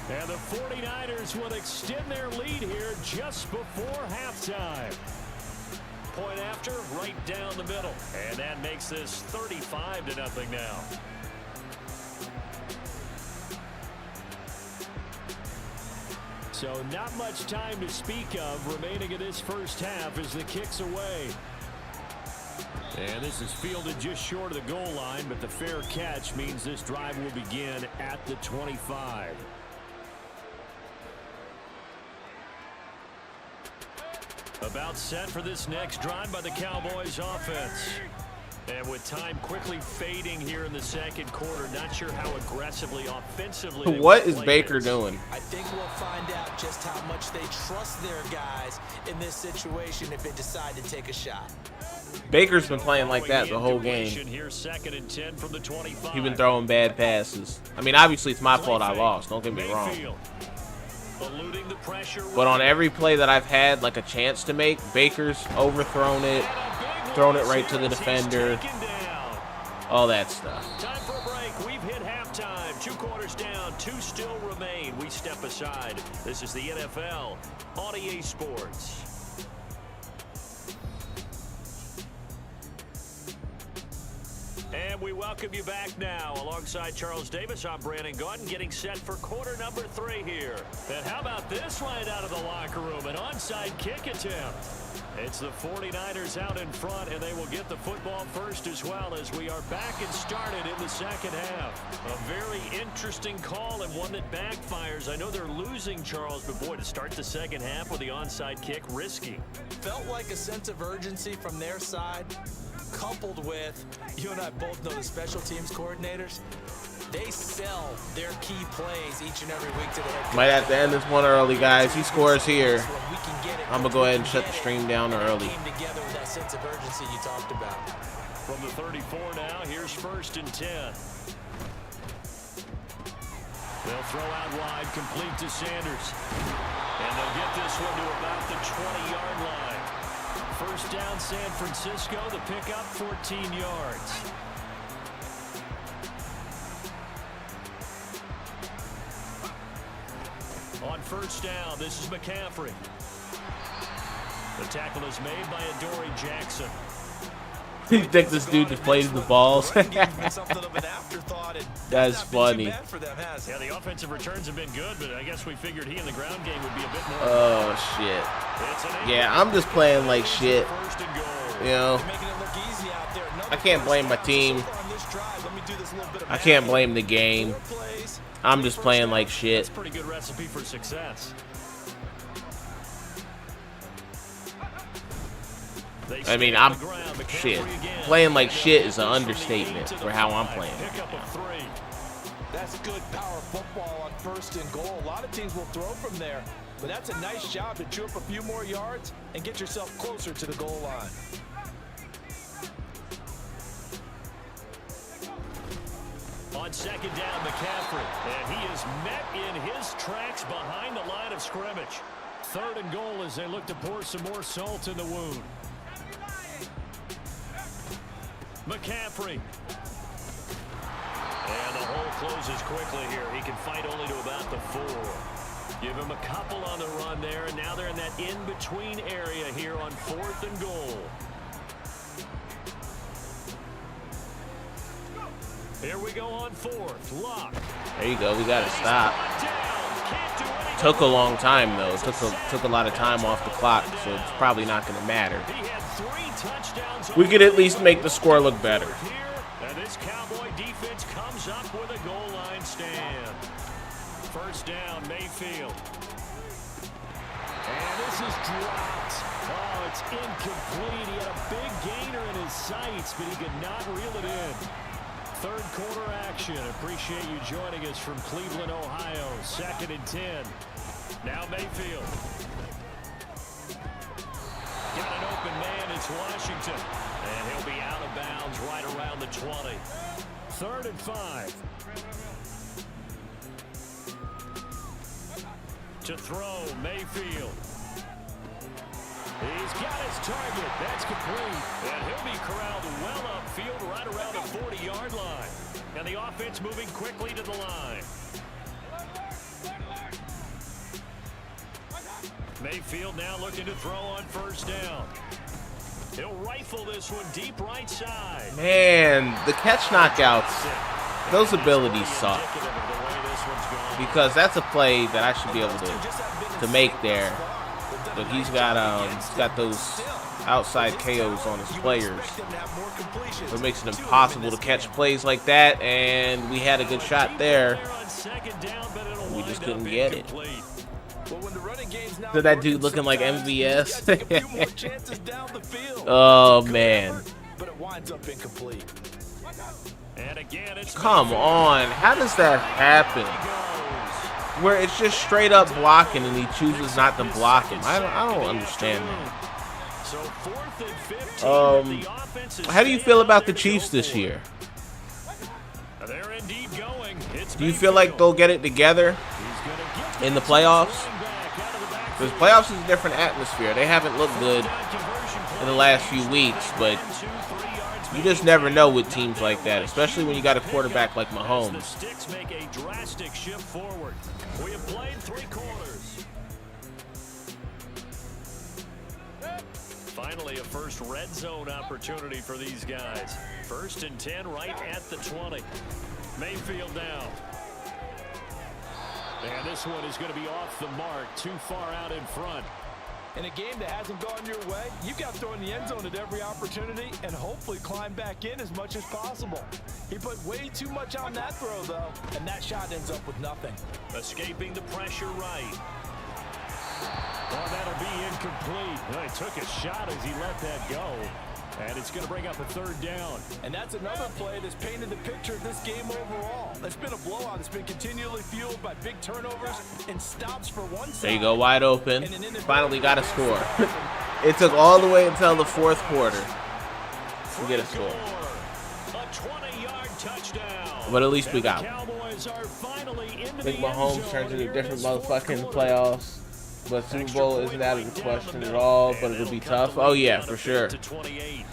And the 49ers will extend their lead here just before halftime. Point after, right down the middle. And that makes this 35-0 now. So not much time to speak of remaining in this first half as the kick's away. And this is fielded just short of the goal line, but the fair catch means this drive will begin at the 25. About set for this next drive by the Cowboys offense. And with time quickly fading here in the second quarter, not sure how aggressively, offensively. What is Baker doing? I think we'll find out just how much they trust their guys in this situation if they decide to take a shot. Baker's been playing like that the whole game. Here, 2nd and 10 from the 25. He's been throwing bad passes. I mean, obviously it's my fault I lost. Don't get me wrong. But on every play that I've had like a chance to make, Baker's overthrown it, thrown it right to the defender, all that stuff. Time for a break. We've hit halftime. 2 quarters down, 2 still remain. We step aside. This is the NFL on EA Sports. And we welcome you back now. Alongside Charles Davis, I'm Brandon Gordon, getting set for quarter number 3 here. And how about this right out of the locker room? An onside kick attempt. It's the 49ers out in front, and they will get the football first as well as we are back and started in the second half. A very interesting call and one that backfires. I know they're losing, Charles, but boy, to start the second half with the onside kick, risky. Felt like a sense of urgency from their side, coupled with, you and I both know the special teams coordinators, they sell their key plays each and every week to the head coach. Might have to end this one early, guys. He scores here. I'm going to go ahead and shut the stream down early. Together with that sense of urgency you talked about. From the 34 now, here's 1st and 10. They'll throw out wide, complete to Sanders. And they'll get this one to about the 20-yard line. First down, San Francisco. The pickup, 14 yards. On first down, this is McCaffrey. The tackle is made by Adoree Jackson. You think this dude just plays the balls? That's funny. Yeah, the offensive returns have been good, but I guess we figured he in the ground game would be a bit more. Oh, shit. Yeah, I'm just playing like shit. You know, I can't blame my team. I can't blame the game. I'm just playing like shit. That's a pretty good recipe for success. I mean, I'm shit. Playing like shit is an understatement for how I'm playing. That's good power football on first and goal. A lot of teams will throw from there, but that's a nice job to chew up a few more yards and get yourself closer to the goal line. On second down, McCaffrey, and he is met in his tracks behind the line of scrimmage. Third and goal as they look to pour some more salt in the wound. McCaffrey. And the hole closes quickly here. He can fight only to about the 4. Give him a couple on the run there, and now they're in that in-between area here on 4th and goal. Here we go on 4th. Lock. There you go. We got to stop. Took a long time, though. Took a lot of time off the clock, so it's probably not going to matter. We could at least make the score look better. And this Cowboy defense comes up with a goal line stand. First down, Mayfield. And this is dropped. Oh, it's incomplete. He had a big gainer in his sights, but he could not reel it in. Third quarter action. Appreciate you joining us from Cleveland, Ohio. 2nd and 10. Now Mayfield. Got an open man. It's Washington. And he'll be out of bounds right around the 20. 3rd and 5. To throw, Mayfield. He's got his target. That's complete. And he'll be corralled well upfield right around the 40-yard line. And the offense moving quickly to the line. Mayfield now looking to throw on first down. He'll rifle this one deep right side. Man, the catch knockouts, those abilities suck. Because that's a play that I should be able to make there. But he's got those outside KOs on his players. It makes it impossible to catch plays like that, and we had a good shot there. We just couldn't get it. So that dude looking like MVS. Oh, man. Come on. How does that happen? Where it's just straight up blocking and he chooses not to block him. I don't understand that. How do you feel about the Chiefs this year? Do you feel like they'll get it together in the playoffs? Because playoffs is a different atmosphere. They haven't looked good in the last few weeks, but you just never know with teams like that, especially when you got a quarterback like Mahomes. We have played 3 quarters. Finally, a first red zone opportunity for these guys. 1st and 10 right at the 20. Mayfield now. And this one is going to be off the mark, too far out in front. In a game that hasn't gone your way, you've got to throw in the end zone at every opportunity and hopefully climb back in as much as possible. He put way too much on that throw, though, and that shot ends up with nothing. Escaping the pressure right. Oh, that'll be incomplete. Well, he took a shot as he let that go. And it's going to bring up a 3rd down. And that's another play that's painted the picture of this game overall. It's been a blowout. It's been continually fueled by big turnovers and stops for one side. There you go, wide open. Finally got a score. It took all the way until the 4th quarter to get a score. A 20-yard touchdown. But at least we got one. Cowboys are finally into Think the end Mahomes zone turns into here different in this fourth motherfucking quarter. playoffs. But Super Extra Bowl point isn't out of right the down question the at middle, all, and but it'll it'll be cut tough. the Oh lead yeah, down for to sure. 28.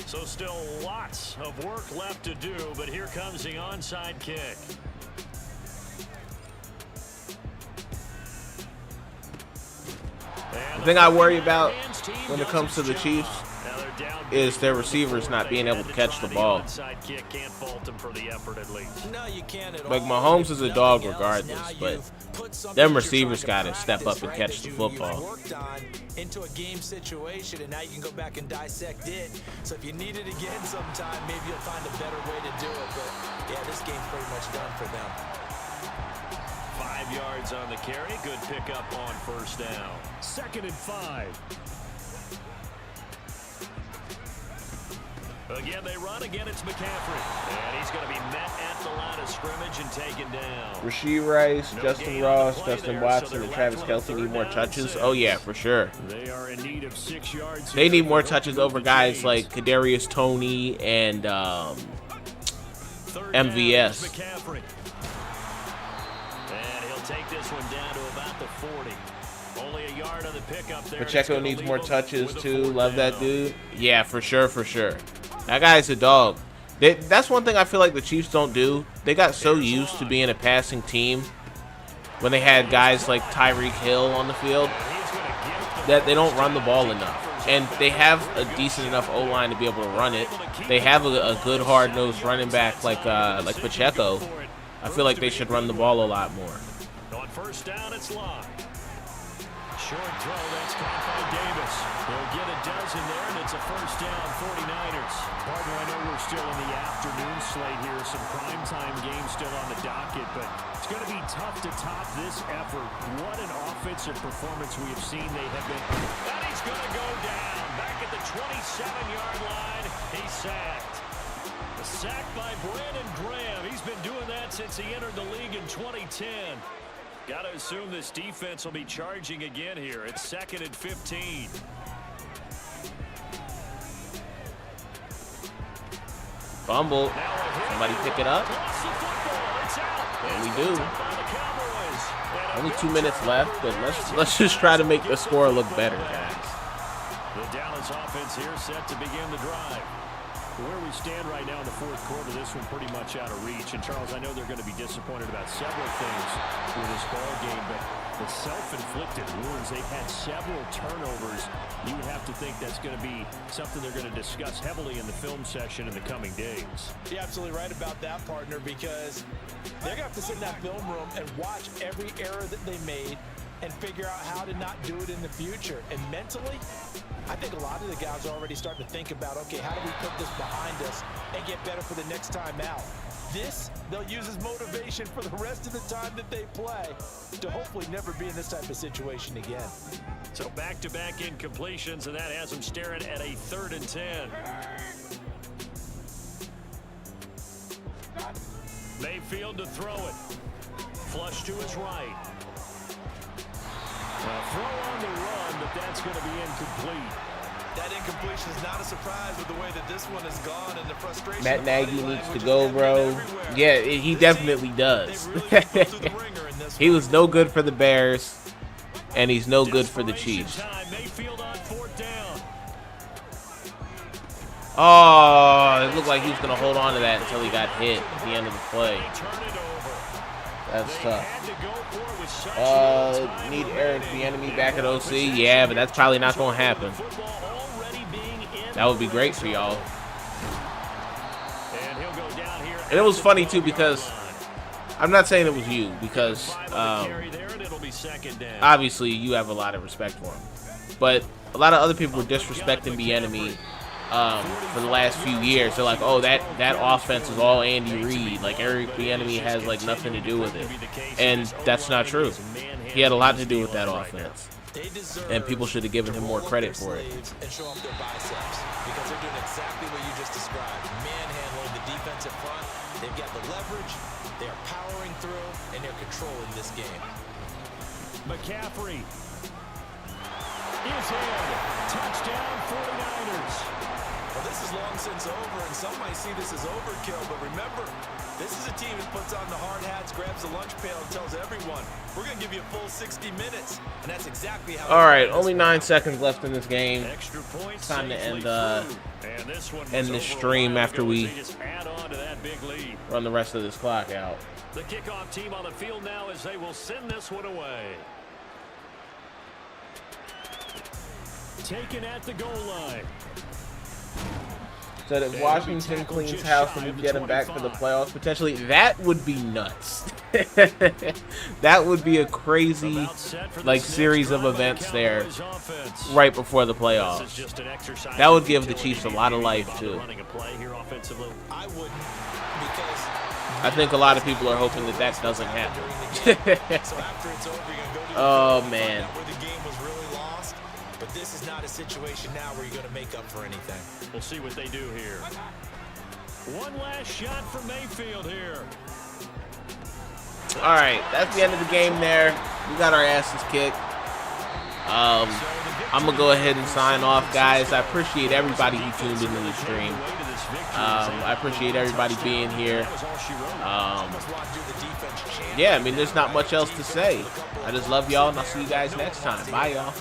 So still lots of work left to do, but here comes the onside kick. The thing I worry about when it comes to the Chiefs is their receivers not being able to catch the ball. No, you can't at Like, all. Mahomes is a dog Nothing else. regardless, Now but you've put something them that you're receivers trying to gotta step up practice, and right, catch that the you've football. worked on into a game situation, and now you can go back and dissect it. So if you need it again sometime, maybe you'll find a better way to do it. But yeah, this game's pretty much done for them. 5 yards on the carry. Good pickup on first down. 2nd and 5. Again, they run. Again, it's McCaffrey. And he's going to be met at the line of scrimmage and taken down. Rashee Rice, No Justin gain on the Ross, play Justin there, Watson, so and they're Travis left on a Kelce need third more down and touches. 6. Oh yeah, for sure. They are in need of 6 yards. They here need if more they touches don't over move the guys chains. like Kadarius Toney and Third down, MVS. it's McCaffrey. And he'll take this one down to about the 40. Only a yard on the pickup there. Pacheco needs more touches too. Love that dude. Yeah, for sure, for sure. That guy's a dog. That's one thing I feel like the Chiefs don't do. They got so used to being a passing team when they had guys like Tyreek Hill on the field that they don't run the ball enough. And they have a decent enough O-line to be able to run it. They have a good hard-nosed running back like Pacheco. I feel like they should run the ball a lot more. On first down, it's Locke. Short throw, that's caught by Davis. He'll get a dozen there, and it's a first down, 49ers. Partner, I know we're still in the afternoon slate here. Some primetime games still on the docket, but it's going to be tough to top this effort. What an offensive performance we have seen. They have been... And he's going to go down. Back at the 27-yard line, he's sacked. A sack by Brandon Graham. He's been doing that since he entered the league in 2010. Got to assume this defense will be charging again here. It's 2nd and 15. Fumble. Somebody pick it up. And we do. Only 2 minutes left, but let's just try to make the score look better, guys. The Dallas offense here set to begin the drive. Where we stand right now in the fourth quarter, this one pretty much out of reach. And, Charles, I know they're going to be disappointed about several things with this ball game, but the self-inflicted wounds, they've had several turnovers. You would have to think that's going to be something they're going to discuss heavily in the film session in the coming days. You're absolutely right about that, partner, because they're going to have to sit in that film room and watch every error that they made and figure out how to not do it in the future. And mentally, I think a lot of the guys are already starting to think about, okay, how do we put this behind us and get better for the next time out? This, they'll use as motivation for the rest of the time that they play to hopefully never be in this type of situation again. So back-to-back incompletions, and that has them staring at a 3rd and 10. Mayfield to throw it. Flush to his right. Throw on the run, but that's going to be incomplete. That incompletion is not a surprise with the way that this one has gone and the frustration. Matt Nagy needs to go, bro. Yeah, he definitely does. He was no good for the Bears, and he's no good for the Chiefs. Mayfield on 4th down. Oh, it looked like he was going to hold on to that until he got hit at the end of the play. That's tough. Need Eric Bieniemy back at OC? Yeah, but that's probably not going to happen. That would be great for y'all. And it was funny, too, because I'm not saying it was you, because obviously you have a lot of respect for him. But a lot of other people were disrespecting Bieniemy for the last few years. They're like, oh, that offense is all Andy Reid. Like, Eric Bieniemy has, like, nothing to do with it. And that's not true. He had a lot to do with that offense. And people should have given him more credit for it. And show off their biceps because they're doing exactly what you just described. Manhandling the defensive front. They've got the leverage. They are powering through, and they're controlling this game. McCaffrey is in. Touchdown 49ers. Well, this is long since over, and some might see this as overkill, but remember, This is a team that puts on the hard hats, grabs the lunch pail, and tells everyone, we're going to give you a full 60 minutes. And that's exactly how. All right, only 9 seconds left in this game. Extra points Time to end end the stream after we just add on to that big lead. run the rest of this clock out. The kickoff team on the field now as they will send this one away. Taken at the goal line. So that Washington cleans house and we get him back for the playoffs, potentially, that would be nuts. That would be a crazy, like, series of events there right before the playoffs. That would give the Chiefs a lot of life, too. I wouldn't, because I think a lot of people are hoping that that doesn't happen. so after it's over, you're going to go to Oh, man. where the game was really lost. But this is not a situation now where you're going to make up for anything. We'll see what they do here. One last shot for Mayfield here. All right, that's the end of the game there. We got our asses kicked. I'm going to go ahead and sign off, guys. I appreciate everybody who tuned into the stream. I appreciate everybody being here. Yeah, I mean, there's not much else to say. I just love y'all, and I'll see you guys next time. Bye, y'all.